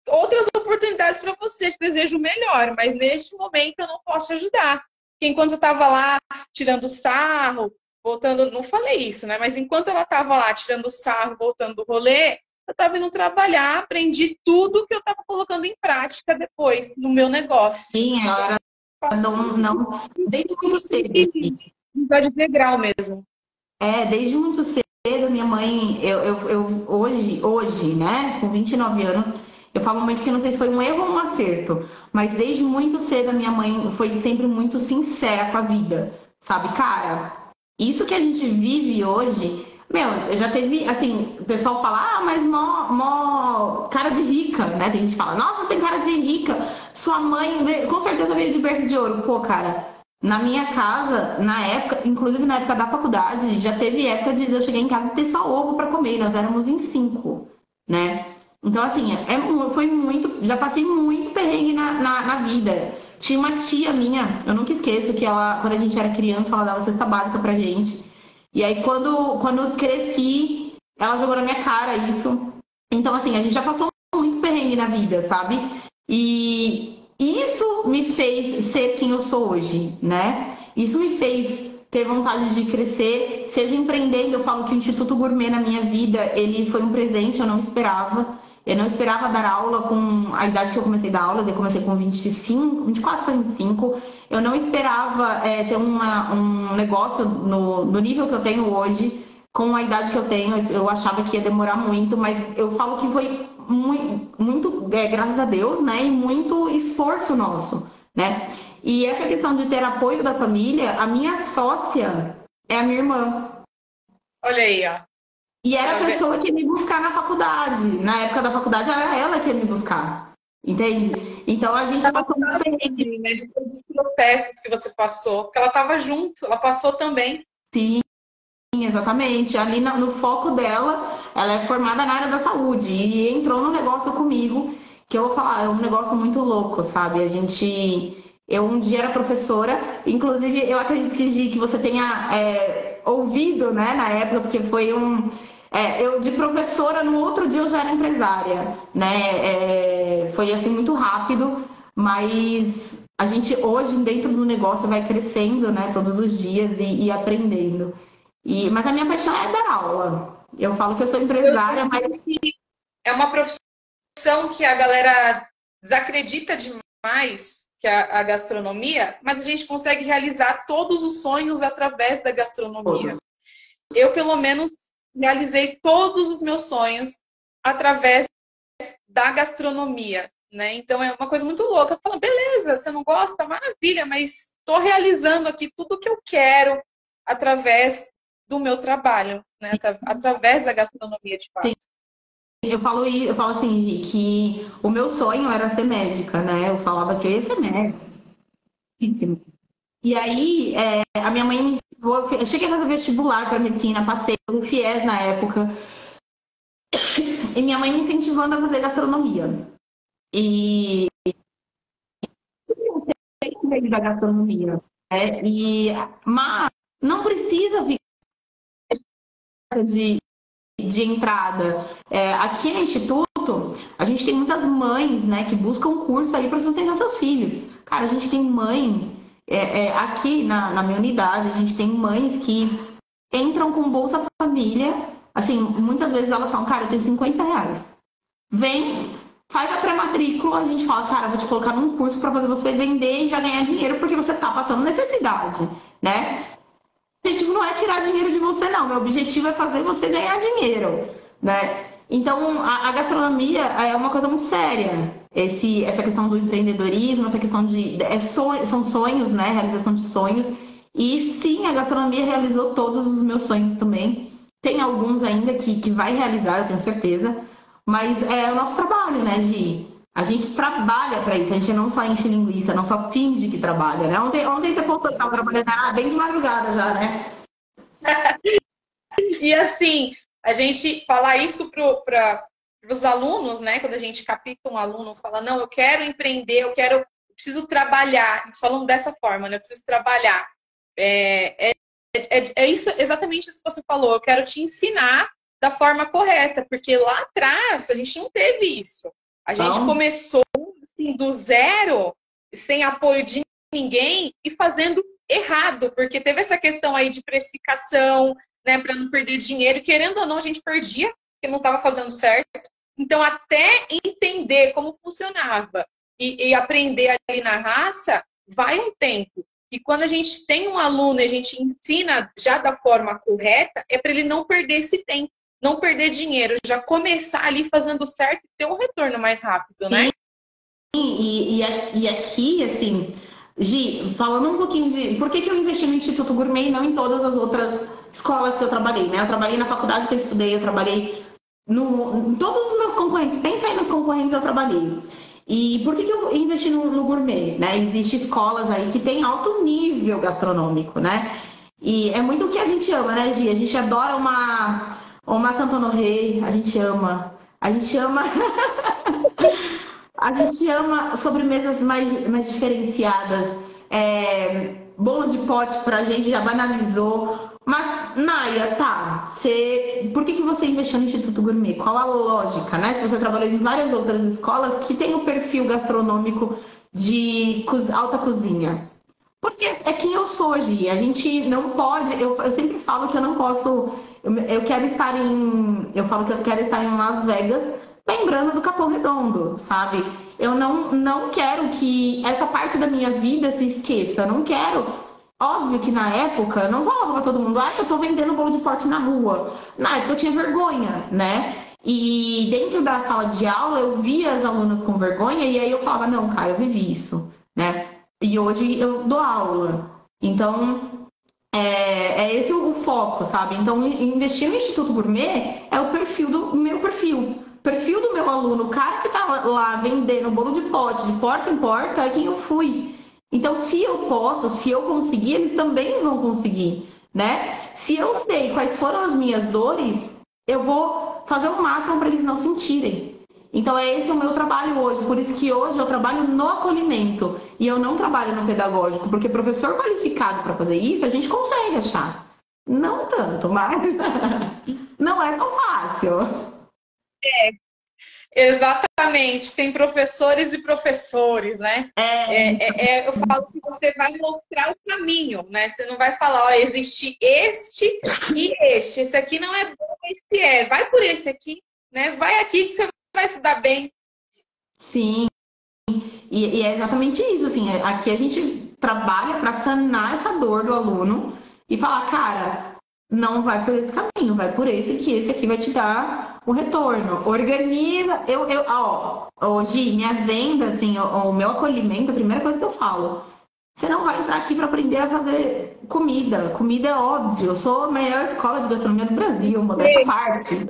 Outras oportunidades para você, te desejo o melhor, mas neste momento eu não posso te ajudar. Porque enquanto eu tava lá tirando sarro, voltando, não falei isso, né? Mas enquanto ela tava lá tirando sarro, voltando do rolê, eu tava indo trabalhar, aprendi tudo que eu tava colocando em prática depois no meu negócio. Sim, ela não desde muito cedo. Amizade integral mesmo. Desde muito cedo, minha mãe, eu hoje, né, com 29 anos, eu falo muito que não sei se foi um erro ou um acerto, mas desde muito cedo a minha mãe foi sempre muito sincera com a vida, sabe, cara? Isso que a gente vive hoje, meu, já teve, assim, o pessoal fala, mas mó cara de rica, né? Tem gente que fala, nossa, tem cara de rica, sua mãe com certeza veio de berço de ouro. Pô, cara, na minha casa, na época, inclusive na época da faculdade, já teve época de eu chegar em casa e ter só ovo para comer, nós éramos em 5, né? Então, assim, foi muito, já passei muito perrengue na vida. Tinha uma tia minha, eu nunca esqueço, que ela, quando a gente era criança, ela dava cesta básica pra gente. E aí, quando eu cresci, ela jogou na minha cara isso. Então, assim, a gente já passou muito perrengue na vida, sabe? E isso me fez ser quem eu sou hoje, né? Isso me fez ter vontade de crescer, seja empreendendo. Eu falo que o Instituto Gourmet na minha vida, ele foi um presente, eu não esperava. Eu não esperava dar aula com a idade que eu comecei a dar aula, eu comecei com 25, 24 para 25. Eu não esperava ter um negócio no nível que eu tenho hoje, com a idade que eu tenho. Eu achava que ia demorar muito, mas eu falo que foi muito graças a Deus, né? E muito esforço nosso, né? E essa questão de ter apoio da família, a minha sócia é a minha irmã. Olha aí, ó. E era a pessoa que ia me buscar na faculdade. Na época da faculdade, era ela que ia me buscar. Entende? Então, a gente passou muito perrengue, né, de todos os processos que você passou. Porque ela estava junto, ela passou também. Sim, exatamente. Ali no foco dela, ela é formada na área da saúde. E entrou no negócio comigo, que eu vou falar, é um negócio muito louco, sabe? Eu um dia era professora, inclusive eu acredito que você tenha ouvido, né, na época, porque foi eu de professora, no outro dia eu já era empresária, né? Foi assim muito rápido, mas a gente hoje dentro do negócio vai crescendo, né, todos os dias e aprendendo. Mas a minha paixão é dar aula. Eu falo que eu sou empresária, mas é uma profissão que a galera desacredita demais, que é a gastronomia, mas a gente consegue realizar todos os sonhos através da gastronomia. Eu, pelo menos, realizei todos os meus sonhos através da gastronomia, né? Então é uma coisa muito louca. Eu falo, beleza, você não gosta? Maravilha, mas estou realizando aqui tudo o que eu quero através do meu trabalho, né? Através da gastronomia, de fato. Sim. Eu falo assim, que o meu sonho era ser médica, né? Eu falava que eu ia ser médica. E aí, a minha mãe me ensinou, eu cheguei a fazer vestibular para medicina, passei pelo FIES na época. e minha mãe me incentivando a fazer gastronomia. E veio da gastronomia, né? Mas não precisa ficar de entrada. Aqui no Instituto, a gente tem muitas mães, né, que buscam curso aí para sustentar seus filhos. Cara, a gente tem mães, aqui na minha unidade, a gente tem mães que entram com Bolsa Família. Assim, muitas vezes elas falam, cara, eu tenho R$ 50. Vem, faz a pré-matrícula, a gente fala, cara, vou te colocar num curso para fazer você vender e já ganhar dinheiro, porque você tá passando necessidade, né? O objetivo não é tirar dinheiro de você, não. Meu objetivo é fazer você ganhar dinheiro, né? Então, a gastronomia é uma coisa muito séria. Essa questão do empreendedorismo, essa questão são sonhos, né? Realização de sonhos. E sim, a gastronomia realizou todos os meus sonhos também. Tem alguns ainda que vai realizar, eu tenho certeza. Mas é o nosso trabalho, né, Gi? A gente trabalha para isso, a gente não só enche linguiça, não só finge que trabalha, né? Ontem você postou que estava trabalhando bem de madrugada já, né? E assim, a gente falar isso para os alunos, né? Quando a gente capta um aluno, fala, não, eu quero empreender, eu preciso trabalhar. Eles falam dessa forma, né? Eu preciso trabalhar. É isso, exatamente isso que você falou. Eu quero te ensinar da forma correta, porque lá atrás a gente não teve isso. A gente começou assim, do zero, sem apoio de ninguém e fazendo errado, porque teve essa questão aí de precificação, né, para não perder dinheiro, e querendo ou não, a gente perdia, porque não estava fazendo certo. Então, até entender como funcionava e aprender ali na raça, vai um tempo. E quando a gente tem um aluno e a gente ensina já da forma correta, é para ele não perder esse tempo, não perder dinheiro, já começar ali fazendo certo e ter um retorno mais rápido, né? E aqui, assim, Gi, falando um pouquinho de por que eu investi no Instituto Gourmet e não em todas as outras escolas que eu trabalhei, né? Eu trabalhei na faculdade que eu estudei, eu trabalhei em todos os meus concorrentes, pensa aí nos concorrentes eu trabalhei. E por que eu investi no Gourmet, né? Existem escolas aí que tem alto nível gastronômico, né? E é muito o que a gente ama, né, Gi? A gente adora uma Santo Honoré, a gente ama. A gente ama a gente ama sobremesas mais diferenciadas. Bolo de pote pra gente já banalizou. Mas, Naya, tá. Por que você investiu no Instituto Gourmet? Qual a lógica, né? Se você trabalhou em várias outras escolas que tem o perfil gastronômico de alta cozinha. Porque é quem eu sou, Gi. A gente não pode. Eu sempre falo que eu não posso. Eu quero estar em. Eu falo que eu quero estar em Las Vegas, lembrando do Capão Redondo, sabe? Eu não quero que essa parte da minha vida se esqueça. Eu não quero. Óbvio que na época eu não falava pra todo mundo, eu tô vendendo bolo de pote na rua. Na época eu tinha vergonha, né? E dentro da sala de aula eu via as alunas com vergonha e aí eu falava, não, cara, eu vivi isso, né? E hoje eu dou aula. Então, é esse o foco, sabe? Então, investir no Instituto Gourmet é o perfil do meu perfil. O perfil do meu aluno, o cara que tá lá vendendo bolo de pote, de porta em porta, é quem eu fui. Então, se eu posso, se eu conseguir, eles também vão conseguir, né? Se eu sei quais foram as minhas dores, eu vou fazer o máximo para eles não sentirem. Então, esse é o meu trabalho hoje. Por isso que hoje eu trabalho no acolhimento e eu não trabalho no pedagógico, porque professor qualificado para fazer isso, a gente consegue achar. Não tanto, mas não é tão fácil. Exatamente, tem professores e professores, né? Eu falo que você vai mostrar o caminho, né? Você não vai falar, ó, existe este e este. Esse aqui não é bom, esse é. Vai por esse aqui, né? Vai aqui que você vai se dar bem. Sim, e é exatamente isso, assim, aqui a gente trabalha para sanar essa dor do aluno e falar, cara, não vai por esse caminho, vai por esse que esse aqui vai te dar o retorno. Organiza, Gi, minha venda, assim, o meu acolhimento, a primeira coisa que eu falo, você não vai entrar aqui para aprender a fazer comida. Comida é óbvio, eu sou a melhor escola de gastronomia do Brasil, modéstia à parte.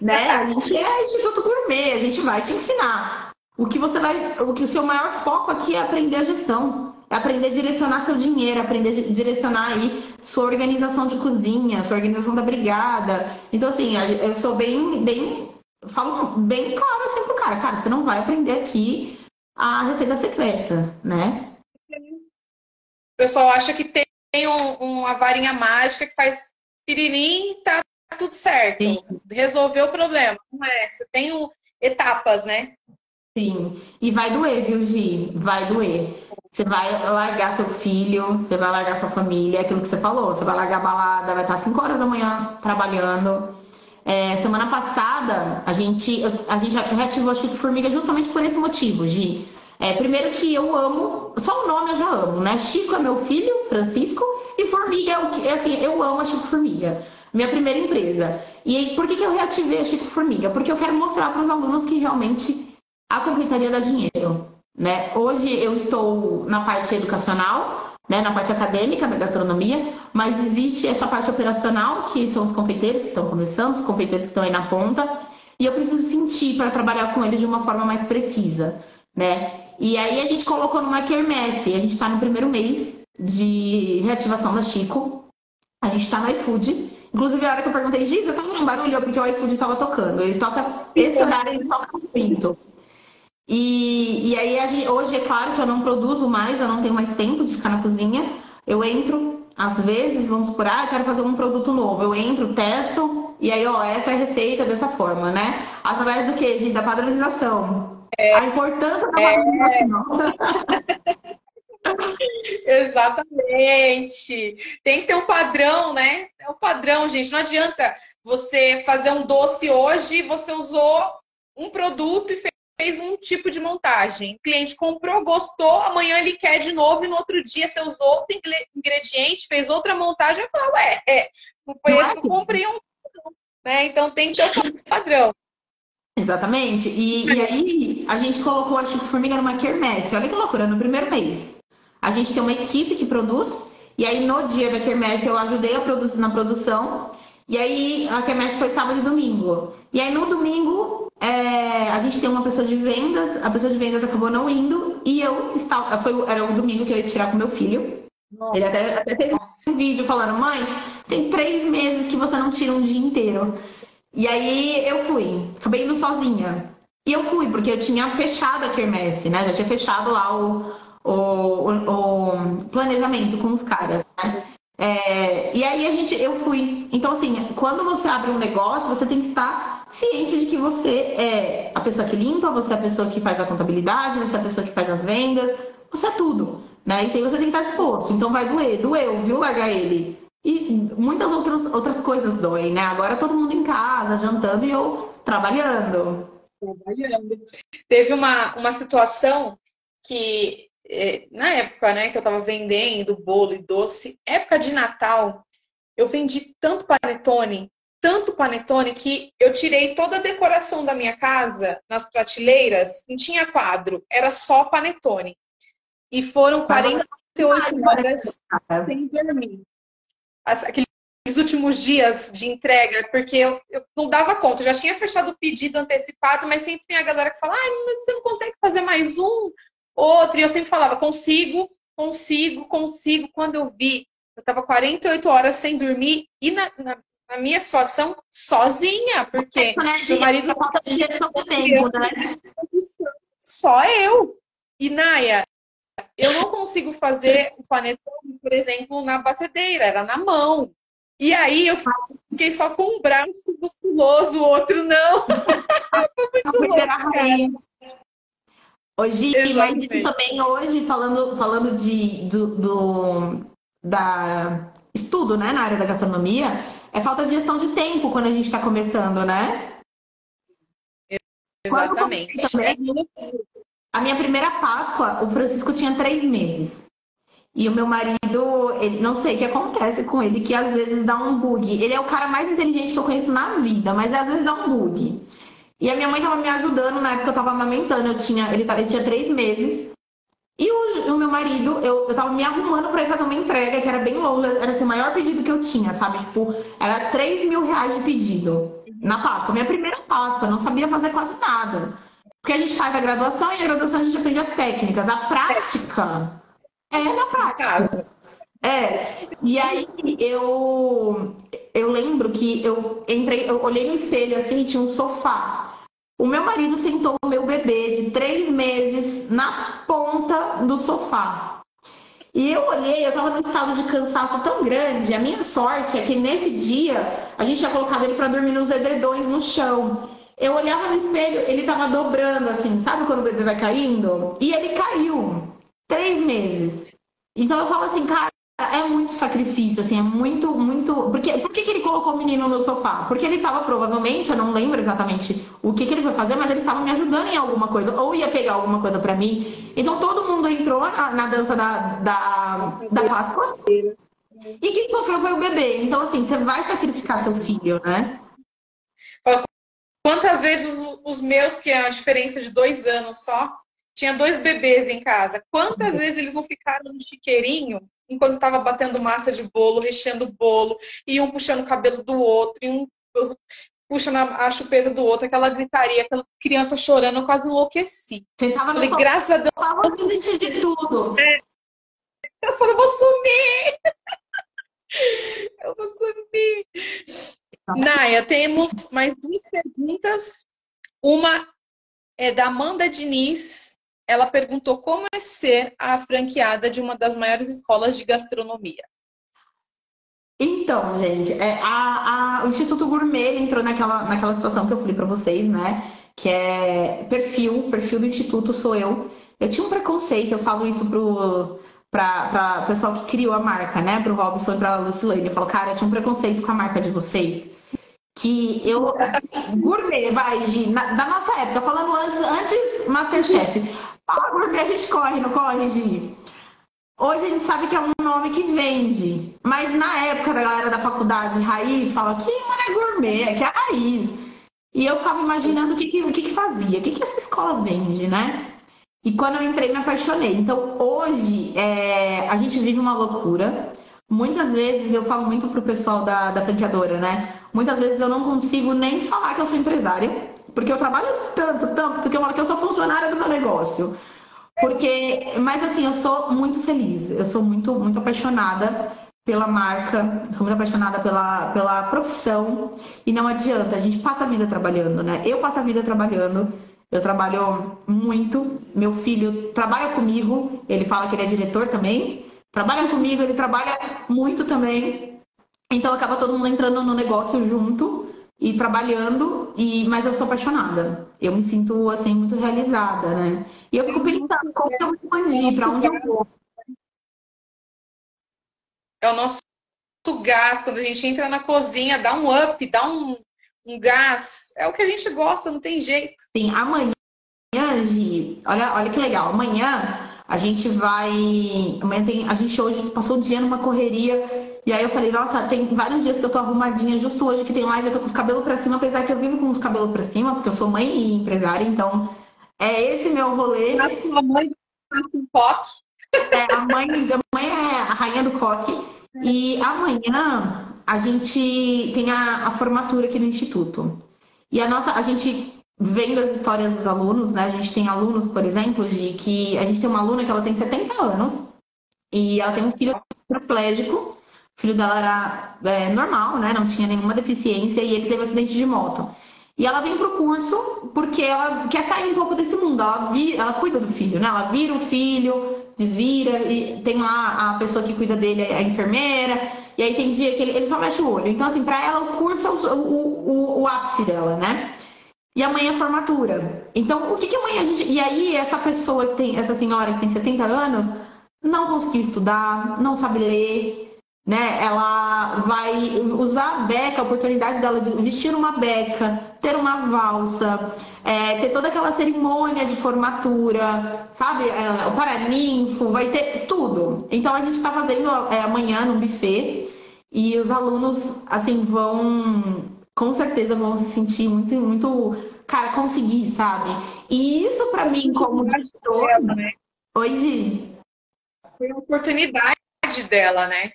Né? A gente é Instituto Gourmet, a gente vai te ensinar. O que o seu maior foco aqui é aprender a gestão. É aprender a direcionar seu dinheiro, aprender a direcionar aí sua organização de cozinha, sua organização da brigada. Então, assim, eu sou bem eu falo bem claro assim pro cara, você não vai aprender aqui a receita secreta, né? O pessoal acha que tem uma varinha mágica que faz piririm e tá tudo certo. Resolveu o problema. Não é? Você tem etapas, né? Sim, e vai doer, viu, Gi? Vai doer. Você vai largar seu filho, você vai largar sua família, é aquilo que você falou. Você vai largar a balada, vai estar 5 horas da manhã trabalhando. Semana passada, a gente reativou a Chico Formiga justamente por esse motivo, Gi. Primeiro que eu amo, só o nome eu já amo, né? Chico é meu filho, Francisco, e Formiga é o que, assim, eu amo a Chico Formiga, minha primeira empresa. E aí, por que que eu reativei a Chico Formiga? Porque eu quero mostrar para os alunos que realmente a confeitaria dá dinheiro, né? Hoje eu estou na parte educacional, né, na parte acadêmica da gastronomia, mas existe essa parte operacional, que são os confeiteiros que estão começando, os confeiteiros que estão aí na ponta, e eu preciso sentir para trabalhar com eles de uma forma mais precisa, né? E aí a gente colocou numa quermesse, a gente está no primeiro mês de reativação da Chico, a gente está no iFood. Inclusive, a hora que eu perguntei, Giz, eu tava um barulho, porque o iFood estava tocando. Ele toca, esse horário ele toca muito. E aí, hoje é claro que eu não produzo mais, eu não tenho mais tempo de ficar na cozinha. Eu entro, às vezes, vamos por eu quero fazer um produto novo. Eu entro, testo, e aí, ó, essa é a receita dessa forma, né? Através do quê, gente? Da padronização. A importância da padronização. Exatamente. Tem que ter um padrão, né? É um padrão, gente. Não adianta você fazer um doce hoje, você usou um produto e fez um tipo de montagem. O cliente comprou, gostou, amanhã ele quer de novo e no outro dia você usou outro ingrediente, fez outra montagem e fala, ué, não foi esse que eu comprei um, né? Então tem que ter um padrão. Exatamente. E aí, a gente colocou a Chico Formiga numa quermesse. Olha que loucura, no primeiro mês. A gente tem uma equipe que produz, e aí no dia da quermesse eu ajudei a produzir na produção, e aí a quermesse foi sábado e domingo. E aí no domingo a gente tem uma pessoa de vendas, a pessoa de vendas acabou não indo, e eu estava, era o domingo que eu ia tirar com meu filho. Ele até teve um vídeo falando, mãe, tem 3 meses que você não tira um dia inteiro. E aí eu fui, acabei indo sozinha. E eu fui, porque eu tinha fechado a quermesse, né? Já tinha fechado lá o planejamento com os caras, né? E aí eu fui. Então, assim, quando você abre um negócio, você tem que estar ciente de que você é a pessoa que limpa, você é a pessoa que faz a contabilidade, você é a pessoa que faz as vendas, você é tudo, né? E você tem que estar disposto. Então vai doer, doeu, viu, largar ele. E muitas outras coisas doem, né? Agora todo mundo em casa, jantando e eu trabalhando. Teve uma situação que, na época, né, que eu estava vendendo bolo e doce, época de Natal, eu vendi tanto panetone, que eu tirei toda a decoração da minha casa nas prateleiras, não tinha quadro, era só panetone. E foram 48 horas sem dormir. Aqueles últimos dias de entrega, porque eu não dava conta. Eu já tinha fechado o pedido antecipado, mas sempre tem a galera que fala, mas você não consegue fazer mais um, outro. E eu sempre falava, consigo. Quando eu vi, eu estava 48 horas sem dormir e na minha situação, sozinha, porque meu marido tempo, né? Só eu. E Naya, eu não consigo fazer o panetone, por exemplo, na batedeira, era na mão. E aí eu fiquei só com um braço musculoso, o outro não. Foi muito louco, cara. Hoje, mas isso também hoje, falando da estudo, né, na área da gastronomia, é falta de gestão de tempo quando a gente está começando, né? Exatamente. A minha primeira Páscoa, o Francisco tinha 3 meses. E o meu marido, ele, não sei o que acontece com ele, que às vezes dá um bug. Ele é o cara mais inteligente que eu conheço na vida, mas às vezes dá um bug. E a minha mãe tava me ajudando na época que eu tava amamentando. Ele tinha 3 meses. E o meu marido, eu tava me arrumando pra ir fazer uma entrega que era bem longa. Era assim, o maior pedido que eu tinha, sabe? Tipo, era 3 mil reais de pedido na Páscoa. Minha primeira Páscoa, não sabia fazer quase nada. Porque a gente faz a graduação e a graduação a gente aprende as técnicas. A prática é na prática. E aí eu lembro que eu entrei, eu olhei no espelho assim, e tinha um sofá. O meu marido sentou o meu bebê de 3 meses na ponta do sofá. E eu olhei, eu tava num estado de cansaço tão grande. A minha sorte é que nesse dia a gente tinha colocado ele para dormir nos edredões no chão. Eu olhava no espelho, ele tava dobrando assim, sabe quando o bebê vai caindo? E ele caiu. 3 meses. Então eu falo assim, cara, é muito sacrifício, assim, é muito, muito. Por que ele colocou o menino no sofá? Porque ele estava provavelmente, eu não lembro exatamente o que ele foi fazer, mas ele estava me ajudando em alguma coisa, ou ia pegar alguma coisa para mim. Então todo mundo entrou na dança da Páscoa e quem sofreu foi o bebê. Então, assim, você vai sacrificar seu filho, né? Quantas vezes os meus, que é a diferença de 2 anos só, tinha 2 bebês em casa. Quantas vezes eles não ficaram no chiqueirinho enquanto estava batendo massa de bolo, recheando o bolo, e um puxando o cabelo do outro, e um puxando a chupeta do outro, aquela gritaria, aquela criança chorando, eu quase enlouqueci. Sentava Falei, graças a Deus. Eu desisti de tudo. Eu falei, eu vou sumir! Eu vou sumir! Naya, temos mais 2 perguntas. Uma é da Amanda Diniz. Ela perguntou como é ser a franqueada de uma das maiores escolas de gastronomia. Então, gente, o Instituto Gourmet ele entrou naquela situação que eu falei pra vocês, né? Que é perfil do Instituto sou eu. Eu tinha um preconceito, eu falo isso pra pessoal que criou a marca, né? Pro Robson e pra Lucilene. Eu falo, cara, eu tinha um preconceito com a marca de vocês. Que eu. Gourmet, vai, Gi, da nossa época, falando antes Masterchef. Fala gourmet, a gente corre, não corre, Gi? Hoje a gente sabe que é um nome que vende. Mas na época da galera da faculdade raiz fala que mano, é gourmet, que é a raiz. E eu ficava imaginando o que fazia, o que essa escola vende, né? E quando eu entrei, me apaixonei. Então, hoje, a gente vive uma loucura. Muitas vezes, eu falo muito pro pessoal da franqueadora, né? Muitas vezes eu não consigo nem falar que eu sou empresária, porque eu trabalho tanto, que eu falo que eu sou funcionária do meu negócio. Mas assim, eu sou muito feliz. Eu sou muito, muito apaixonada pela marca, sou muito apaixonada pela profissão. E não adianta, a gente passa a vida trabalhando, né? Eu passo a vida trabalhando. Eu trabalho muito. Meu filho trabalha comigo. Ele fala que ele é diretor também. Trabalha comigo, ele trabalha muito também. Então acaba todo mundo entrando no negócio junto e trabalhando, mas eu sou apaixonada. Eu me sinto assim muito realizada, né? E eu fico pensando como eu vou expandir, para onde eu vou. É o nosso gás, quando a gente entra na cozinha, dá um up, dá um gás. É o que a gente gosta, não tem jeito. Sim, amanhã, Gi, olha que legal. Amanhã a gente vai. A gente hoje passou o dia numa correria. E aí eu falei, nossa, tem vários dias que eu tô arrumadinha, justo hoje que tem live, eu tô com os cabelos pra cima, apesar que eu vivo com os cabelos pra cima, porque eu sou mãe e empresária, então é esse meu rolê. A sua mãe nasce um coque. A mãe é a rainha do coque. E amanhã a gente tem a formatura aqui no Instituto. E a gente vendo as histórias dos alunos, né? A gente tem alunos, por exemplo, que a gente tem uma aluna que ela tem 70 anos e ela tem um filho paraplégico. O filho dela era normal, né? Não tinha nenhuma deficiência e ele teve um acidente de moto. E ela vem pro curso porque ela quer sair um pouco desse mundo. Ela cuida do filho, né? Ela vira o filho, desvira, e tem lá a pessoa que cuida dele, a enfermeira. E aí tem dia que ele só mexe o olho. Então, assim, pra ela o curso é o ápice dela, né? E amanhã é formatura. Então, o que amanhã a gente... E aí, essa senhora que tem 70 anos, não conseguiu estudar, não sabe ler, né? Ela vai usar a beca, a oportunidade dela de vestir uma beca, ter uma valsa, ter toda aquela cerimônia de formatura, sabe? O paraninfo, vai ter tudo. Então a gente está fazendo amanhã no buffet e os alunos, assim, com certeza vão se sentir muito, muito, cara, conseguir, sabe? E isso para mim como gestora... Né? Oi, Gi. Foi uma oportunidade dela, né?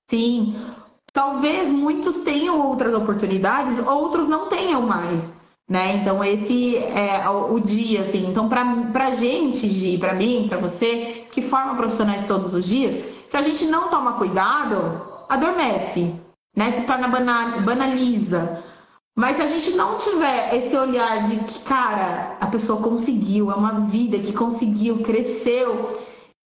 Sim, talvez muitos tenham outras oportunidades, outros não tenham mais, né? Então esse é o dia, assim. Então pra gente, Gi, pra mim, pra você, que forma profissionais todos os dias, se a gente não toma cuidado, adormece, né? Se torna banaliza. Mas se a gente não tiver esse olhar de que, cara, a pessoa conseguiu, é uma vida que conseguiu, cresceu,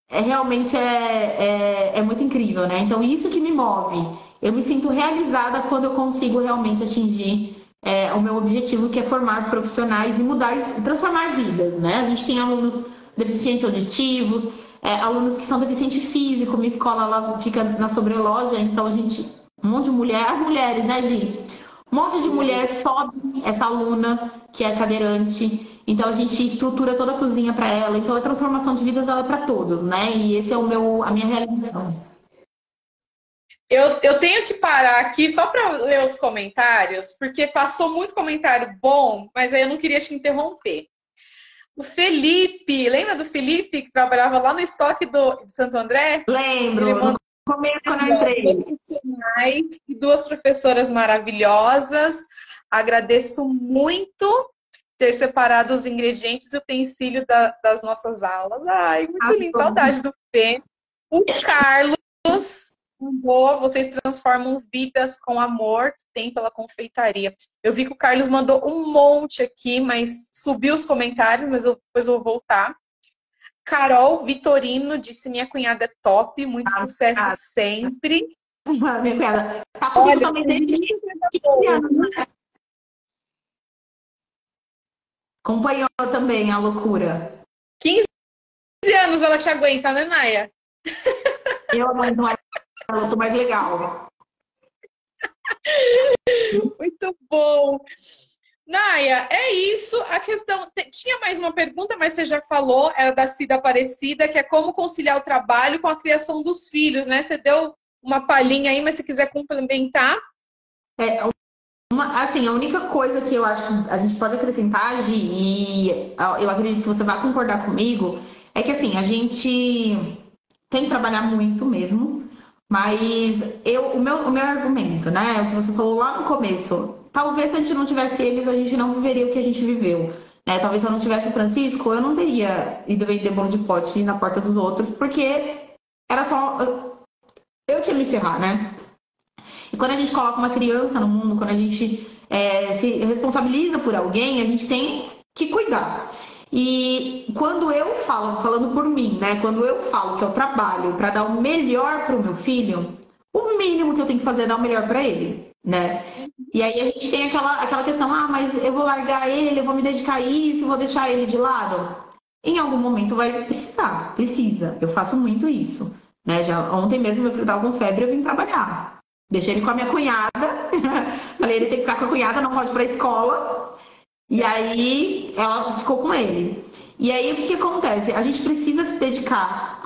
realmente é muito incrível, né? Então, isso que me move. Eu me sinto realizada quando eu consigo realmente atingir o meu objetivo, que é formar profissionais e mudar, transformar vidas, né? A gente tem alunos deficientes auditivos, alunos que são deficientes físicos. Minha escola ela fica na sobreloja, então a gente, um monte de mulher, as mulheres, né, Gi? Um monte de mulher sobe essa aluna que é cadeirante, então a gente estrutura toda a cozinha para ela. Então a transformação de vidas ela é para todos, né? E esse é a minha realização. Eu tenho que parar aqui só para ler os comentários, porque passou muito comentário bom, mas aí eu não queria te interromper. O Felipe, lembra do Felipe que trabalhava lá no estoque de Santo André? Lembro, Ele mandou no começo quando eu entrei. Duas professoras maravilhosas. Agradeço muito ter separado os ingredientes e utensílios das nossas aulas. Ai, muito lindo. Saudade do Fê. O Carlos mandou, vocês transformam vidas com amor que tem pela confeitaria. Eu vi que o Carlos mandou um monte aqui, mas subiu os comentários, mas depois eu vou voltar. Carol Vitorino disse: minha cunhada é top, muito sucesso sempre. Minha cunhada tá Olha, também desde 15 anos, né? Acompanhou também a loucura. 15 anos ela te aguenta, né, Naya? Eu aguento mais, eu sou mais legal. Muito bom. Naya, é isso. A questão. Tinha mais uma pergunta, mas você já falou, era da Cida Aparecida, que é como conciliar o trabalho com a criação dos filhos, né? Você deu uma palhinha aí, mas se quiser complementar. Assim, a única coisa que eu acho que a gente pode acrescentar, Gi, e eu acredito que você vai concordar comigo, é que assim, a gente tem que trabalhar muito mesmo, mas o meu argumento, né? O que você falou lá no começo, talvez se a gente não tivesse eles, a gente não viveria o que a gente viveu. Né? Talvez se eu não tivesse o Francisco, eu não teria ido vender bolo de pote na porta dos outros, porque era só eu que ia me ferrar, né? E quando a gente coloca uma criança no mundo, quando a gente se responsabiliza por alguém, a gente tem que cuidar. E quando eu falo, falando por mim, né? Quando eu falo que eu trabalho para dar o melhor para o meu filho, o mínimo que eu tenho que fazer é dar o melhor para ele, né? E aí a gente tem aquela questão, mas eu vou largar ele, eu vou me dedicar a isso, vou deixar ele de lado. Em algum momento vai precisar, precisa. Eu faço muito isso, né? Já ontem mesmo meu filho estava com febre, eu vim trabalhar. Deixei ele com a minha cunhada. Falei, ele tem que ficar com a cunhada, não pode ir pra escola. E aí ela ficou com ele. E aí o que acontece? A gente precisa se dedicar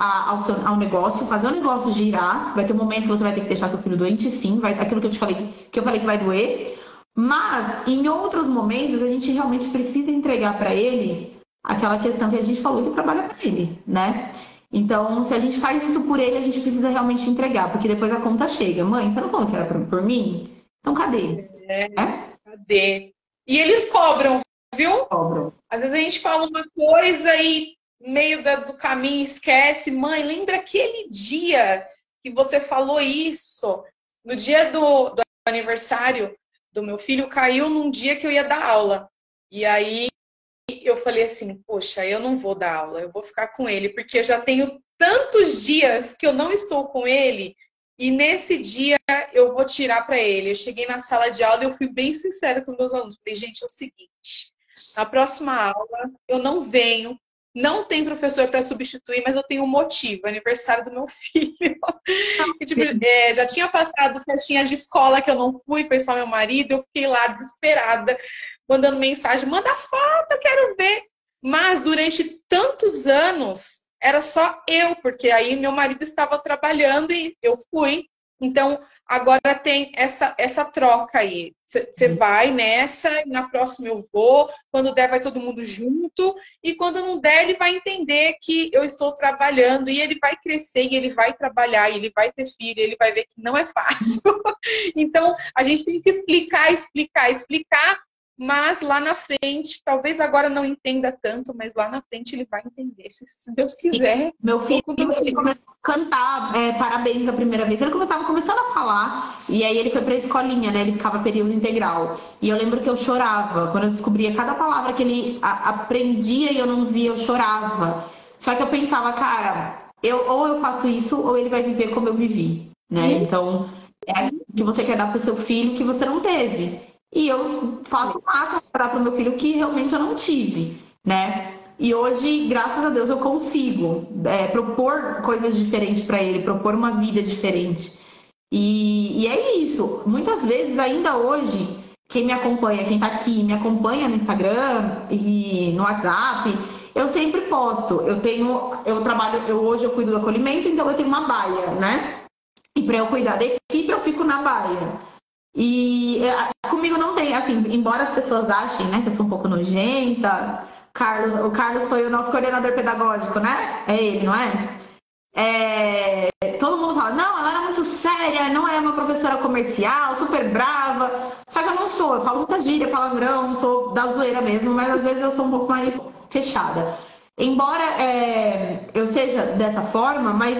ao negócio, fazer o negócio girar. Vai ter um momento que você vai ter que deixar seu filho doente, sim. Aquilo que eu falei que vai doer. Mas em outros momentos a gente realmente precisa entregar para ele aquela questão que a gente falou que trabalha para ele, né? Então, se a gente faz isso por ele, a gente precisa realmente entregar, porque depois a conta chega. Mãe, você não falou que era por mim? Então, cadê? Cadê? E eles cobram, viu? Cobram. Às vezes a gente fala uma coisa e meio do caminho esquece. Mãe, lembra aquele dia que você falou isso? No dia do aniversário do meu filho, caiu num dia que eu ia dar aula. E aí eu falei assim, poxa, eu não vou dar aula, eu vou ficar com ele, porque eu já tenho tantos dias que eu não estou com ele, e nesse dia eu vou tirar para ele. Eu cheguei na sala de aula e eu fui bem sincera com os meus alunos. Falei, gente, é o seguinte, na próxima aula eu não venho, não tem professor para substituir, mas eu tenho um motivo, aniversário do meu filho. E, tipo, já tinha passado festinha de escola que eu não fui, foi só meu marido, eu fiquei lá desesperada, mandando mensagem, manda foto, eu quero ver. Mas durante tantos anos, era só eu, porque aí meu marido estava trabalhando e eu fui. Então, agora tem essa troca aí. Você vai nessa, e na próxima eu vou. Quando der, vai todo mundo junto. E quando não der, ele vai entender que eu estou trabalhando. E ele vai crescer, e ele vai trabalhar, e ele vai ter filho, e ele vai ver que não é fácil. Então, a gente tem que explicar, explicar, explicar. Mas lá na frente, talvez agora não entenda tanto, mas lá na frente ele vai entender, se Deus quiser. Meu filho, ele começou a cantar parabéns a primeira vez. Ele estava começando a falar, e aí ele foi pra escolinha, né? Ele ficava período integral. E eu lembro que eu chorava. Quando eu descobria cada palavra que ele aprendia e eu não via, eu chorava. Só que eu pensava, cara, ou eu faço isso, ou ele vai viver como eu vivi, né? Então, é aquilo que você quer dar pro seu filho que você não teve. E eu faço o máximo para dar pro meu filho que realmente eu não tive, né? E hoje, graças a Deus, eu consigo propor coisas diferentes para ele, propor uma vida diferente. E é isso. Muitas vezes, ainda hoje, quem me acompanha, quem tá aqui, me acompanha no Instagram e no WhatsApp, eu sempre posto. Eu trabalho, hoje eu cuido do acolhimento, então eu tenho uma baia, né? E para eu cuidar da equipe, eu fico na baia. E comigo não tem, assim, embora as pessoas achem, né, que eu sou um pouco nojenta. O Carlos foi o nosso coordenador pedagógico, né? É ele, não é? Todo mundo fala, não, ela era muito séria, não é uma professora comercial, super brava. Só que eu não sou, eu falo muita gíria, palavrão, sou da zoeira mesmo, mas às vezes eu sou um pouco mais fechada. Embora eu seja dessa forma, mas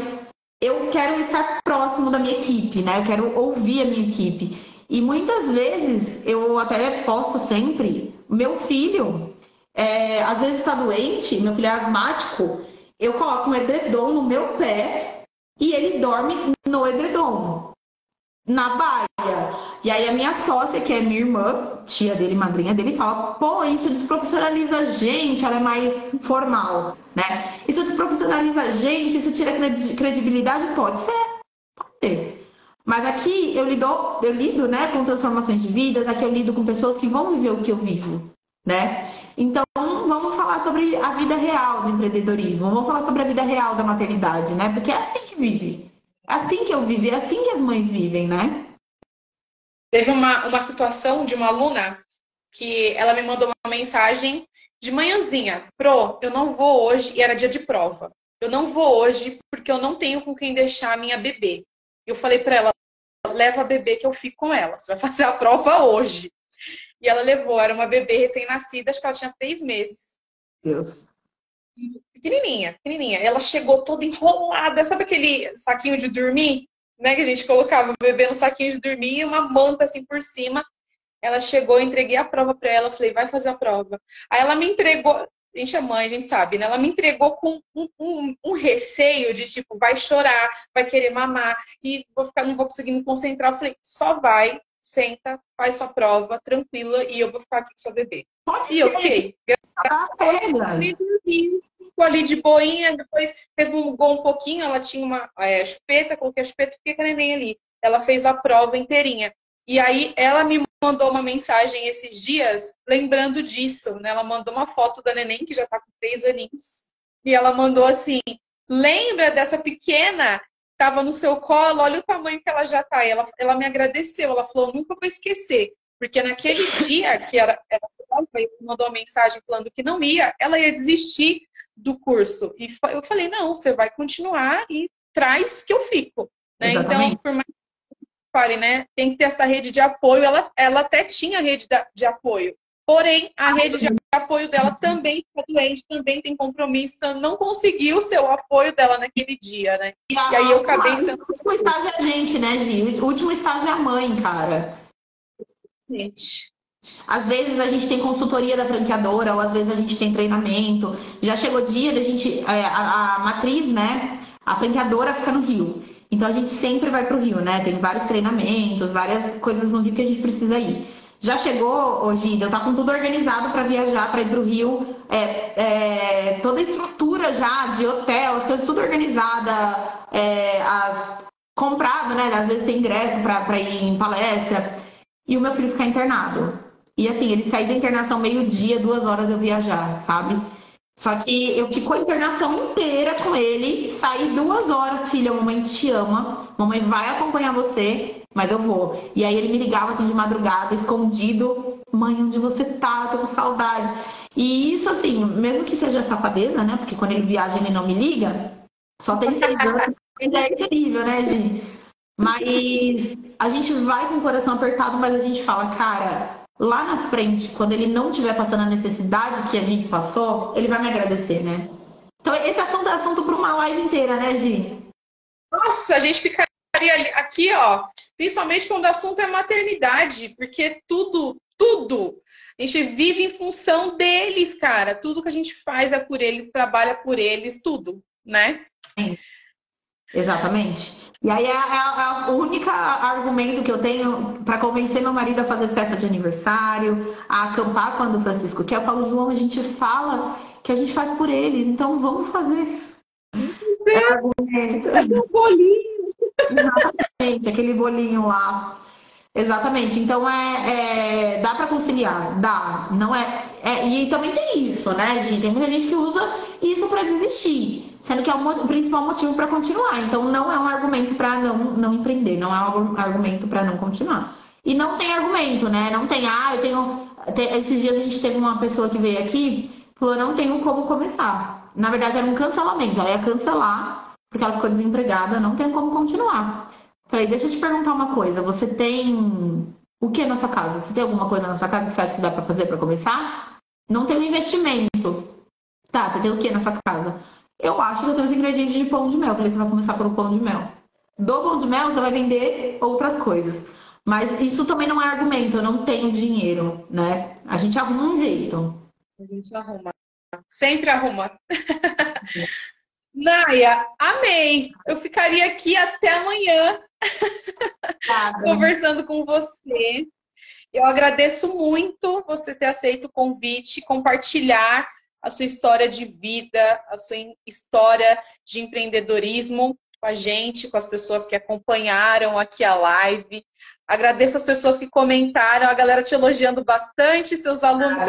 eu quero estar próximo da minha equipe, né? Eu quero ouvir a minha equipe. E muitas vezes, eu até posto sempre, meu filho, às vezes está doente, meu filho é asmático, eu coloco um edredom no meu pé e ele dorme no edredom, na baia. E aí a minha sócia, que é minha irmã, tia dele, madrinha dele, fala, pô, isso desprofissionaliza a gente, ela é mais formal, né? Isso desprofissionaliza a gente, isso tira credibilidade? Pode ser, pode ser. Mas aqui eu lido, né, com transformações de vidas, aqui eu lido com pessoas que vão viver o que eu vivo, né? Então, vamos falar sobre a vida real do empreendedorismo, vamos falar sobre a vida real da maternidade, né? Porque é assim que vive. É assim que eu vivo, é assim que as mães vivem, né? Teve uma situação de uma aluna que ela me mandou uma mensagem de manhãzinha. Pro, eu não vou hoje, e era dia de prova. Eu não vou hoje porque eu não tenho com quem deixar a minha bebê. Eu falei para ela, leva a bebê que eu fico com ela. Você vai fazer a prova hoje. E ela levou, era uma bebê recém-nascida, acho que ela tinha 3 meses. Deus. Pequenininha, pequenininha. Ela chegou toda enrolada. Sabe aquele saquinho de dormir? Né? Que a gente colocava o bebê no saquinho de dormir e uma manta assim por cima. Ela chegou, eu entreguei a prova para ela. Falei, vai fazer a prova. Aí ela me entregou. A gente é mãe, a gente sabe, né? Ela me entregou com um receio de tipo, vai chorar, vai querer mamar e não vou conseguir me concentrar. Eu falei, só vai, senta, faz sua prova, tranquila, e eu vou ficar aqui com seu bebê. Pode E eu fiquei. Ficou ali de boinha, depois resmungou um pouquinho, ela tinha uma chupeta, coloquei a chupeta e fiquei com a neném ali. Ela fez a prova inteirinha. E aí ela me mandou uma mensagem esses dias lembrando disso, né? Ela mandou uma foto da neném, que já tá com 3 aninhos, e ela mandou assim, lembra dessa pequena? Tava no seu colo, olha o tamanho que ela já tá. E ela me agradeceu, ela falou, nunca vou esquecer. Porque naquele dia que ela mandou uma mensagem falando que não ia, ela ia desistir do curso. E eu falei, não, você vai continuar e traz que eu fico. Né? Então, por mais fale, né? Tem que ter essa rede de apoio. Ela até tinha rede de apoio. Porém, a rede de apoio dela também está doente, também tem compromisso, então não conseguiu ser o apoio dela naquele dia, né? E aí eu acabei sendo... O último estágio é a gente, né, Gi? O último estágio é a mãe, cara. Gente. Às vezes a gente tem consultoria da franqueadora, ou às vezes a gente tem treinamento. Já chegou o dia da gente... A matriz, né? A franqueadora fica no Rio. Então a gente sempre vai pro Rio, né? Tem vários treinamentos, várias coisas no Rio que a gente precisa ir. Já chegou hoje, eu tá com tudo organizado para viajar, para ir pro Rio. Toda a estrutura já de hotel, as coisas tudo organizada, comprado, né? Às vezes tem ingresso para ir em palestra. E o meu filho ficar internado. E assim, ele sair da internação meio-dia, 2 horas eu viajar, sabe? Só que eu fico a internação inteira com ele, saí 2 horas, filha, mamãe te ama, mamãe vai acompanhar você, mas eu vou. E aí ele me ligava assim de madrugada, escondido, mãe, onde você tá? Eu tô com saudade. E isso assim, mesmo que seja safadeza, né? Porque quando ele viaja ele não me liga, só tem 6 anos, ainda é terrível, né, gente? Mas a gente vai com o coração apertado, mas a gente fala, cara, lá na frente, quando ele não estiver passando a necessidade que a gente passou, ele vai me agradecer, né? Então, esse assunto é assunto para uma live inteira, né, Gi? Nossa, a gente ficaria aqui, ó, principalmente quando o assunto é maternidade, porque tudo, a gente vive em função deles, cara. Tudo que a gente faz é por eles, trabalha por eles, tudo, né? Exatamente. E aí é o único argumento que eu tenho para convencer meu marido a fazer festa de aniversário, a acampar quando o Francisco quer. Eu falo, João, a gente fala que a gente faz por eles, então vamos fazer. É o argumento. Fazer um bolinho. Exatamente, aquele bolinho lá. Exatamente. Então dá para conciliar, dá. Não e também tem isso, né, gente? Tem muita gente que usa isso para desistir, sendo que é o principal motivo para continuar. Então não é um argumento para não empreender, não é um argumento para não continuar. E não tem argumento, né? Não tem, eu tenho. Esses dias a gente teve uma pessoa que veio aqui, falou, não tenho como começar. Na verdade, era um cancelamento. Ela ia cancelar, porque ela ficou desempregada, não tem como continuar. Falei, deixa eu te perguntar uma coisa. Você tem o que na sua casa? Você tem alguma coisa na sua casa que você acha que dá para fazer para começar? Não tem um investimento. Tá, você tem o que na sua casa? Eu acho que eu tenho os ingredientes de pão de mel. Falei, você vai começar pelo pão de mel. Do pão de mel, você vai vender outras coisas. Mas isso também não é argumento. Eu não tenho dinheiro, né? A gente arruma um jeito. A gente arruma. Sempre arruma. Naya, amei. Eu ficaria aqui até amanhã conversando com você. Eu agradeço muito você ter aceito o convite, compartilhar a sua história de vida, a sua história de empreendedorismo com a gente, com as pessoas que acompanharam aqui a live. Agradeço as pessoas que comentaram, a galera te elogiando bastante, seus alunos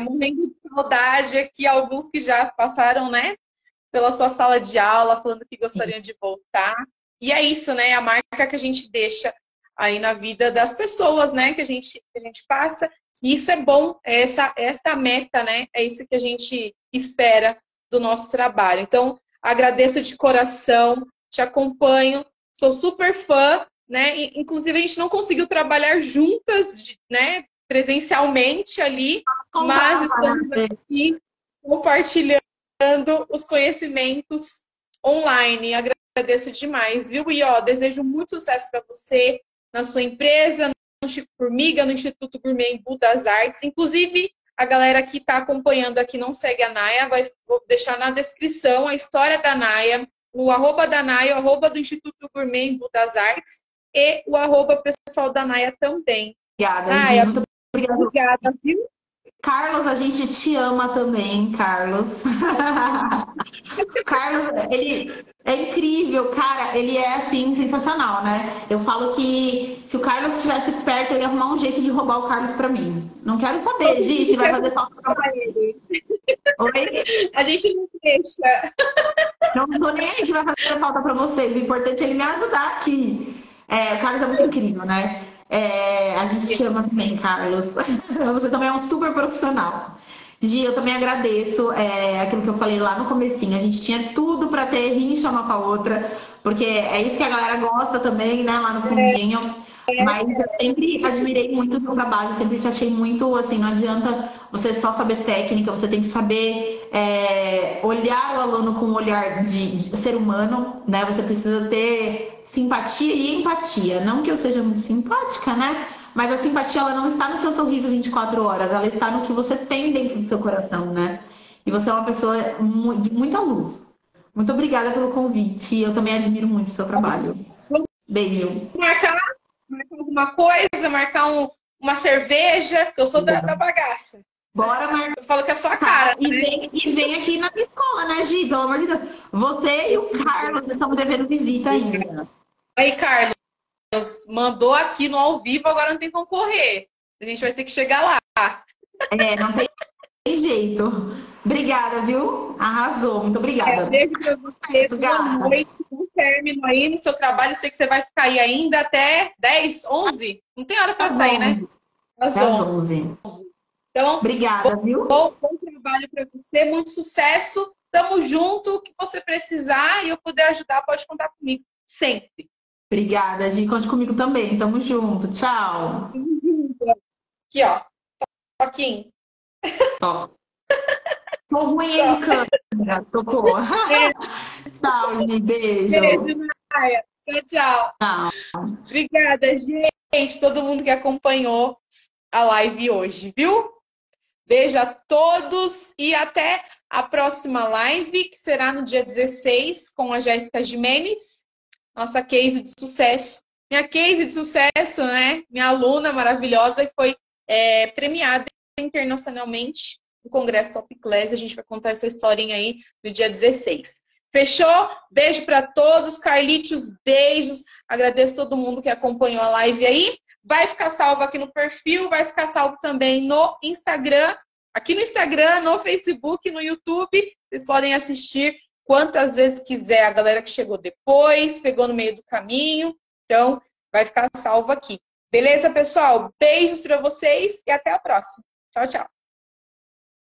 morrendo de saudade aqui, alguns que já passaram, né, pela sua sala de aula, falando que gostariam de voltar. E é isso, né, a marca que a gente deixa aí na vida das pessoas, né, que a gente passa. E isso é bom, essa a meta, né, é isso que a gente espera do nosso trabalho. Então, agradeço de coração, te acompanho, sou super fã, né, inclusive a gente não conseguiu trabalhar juntas, né, presencialmente ali, mas estamos aqui compartilhando os conhecimentos online. Agradeço demais, viu? E desejo muito sucesso para você, na sua empresa, no Instituto Formiga, no Instituto Gourmet Embu das Artes. Inclusive, a galera que está acompanhando aqui não segue a Naya, vou deixar na descrição a história da Naya, o @ da Naya, o @ do Instituto Gourmet Embu das Artes e o @ pessoal da Naya também. Obrigada, Naya, muito obrigada, viu? Carlos, a gente te ama também, Carlos. Carlos, ele é incrível, cara. Ele é, assim, sensacional, né? Eu falo que se o Carlos estivesse perto, eu ia arrumar um jeito de roubar o Carlos pra mim. Não quero saber, Gi, se vai fazer falta pra ele. Oi? A gente não deixa. Não tô nem aí que vai fazer falta pra vocês. O importante é ele me ajudar aqui. O Carlos é muito incrível, né? A gente te ama também, Carlos. Você também é um super profissional. Gi, eu também agradeço aquilo que eu falei lá no comecinho. A gente tinha tudo para ter rincha uma com a outra, porque é isso que a galera gosta também, né? Lá no fundinho. Mas eu sempre admirei muito o seu trabalho, sempre te achei muito, assim, não adianta você só saber técnica, você tem que saber olhar o aluno com um olhar de ser humano, né? Você precisa ter simpatia e empatia. Não que eu seja muito simpática, né? Mas a simpatia, ela não está no seu sorriso 24 horas, ela está no que você tem dentro do seu coração, né? E você é uma pessoa de muita luz. Muito obrigada pelo convite. Eu também admiro muito o seu trabalho. Beijo. Marcar alguma coisa, marcar uma cerveja, porque eu sou da bagaça. Bora marcar. Eu falo que é só a cara. E vem aqui na escola, né, Gi? Pelo amor de Deus. Você e o Carlos estão devendo visita ainda. Aí, Carlos, mandou aqui no ao vivo, agora não tem como correr. A gente vai ter que chegar lá. Não tem jeito. Obrigada, viu? Arrasou. Muito obrigada. Beijo pra você. Boa noite. Bom término aí no seu trabalho. Sei que você vai ficar aí ainda até 10, 11. Não tem hora pra sair, né? Às 11. Então, obrigada, viu? Bom trabalho pra você. Muito sucesso. Tamo junto. O que você precisar e eu puder ajudar, pode contar comigo. Sempre. Obrigada, Gi. Conte comigo também. Tamo junto. Tchau. Aqui, ó. Toquinho. Ó. Tô ruim em câmera, tocou. Tchau, Gi, beijo. Beijo, Maia. Tchau, tchau. Tchau. Obrigada, gente, todo mundo que acompanhou a live hoje, viu? Beijo a todos e até a próxima live, que será no dia 16, com a Jéssica Jimenez, nossa case de sucesso. Minha case de sucesso, né? Minha aluna maravilhosa e foi premiada internacionalmente no Congresso Top Class. A gente vai contar essa historinha aí no dia 16. Fechou? Beijo para todos. Carlitos, beijos. Agradeço todo mundo que acompanhou a live aí. Vai ficar salvo aqui no perfil, vai ficar salvo também no Instagram. Aqui no Instagram, no Facebook, no YouTube. Vocês podem assistir quantas vezes quiser. A galera que chegou depois, pegou no meio do caminho. Então, vai ficar salvo aqui. Beleza, pessoal? Beijos para vocês e até a próxima. Tchau, tchau.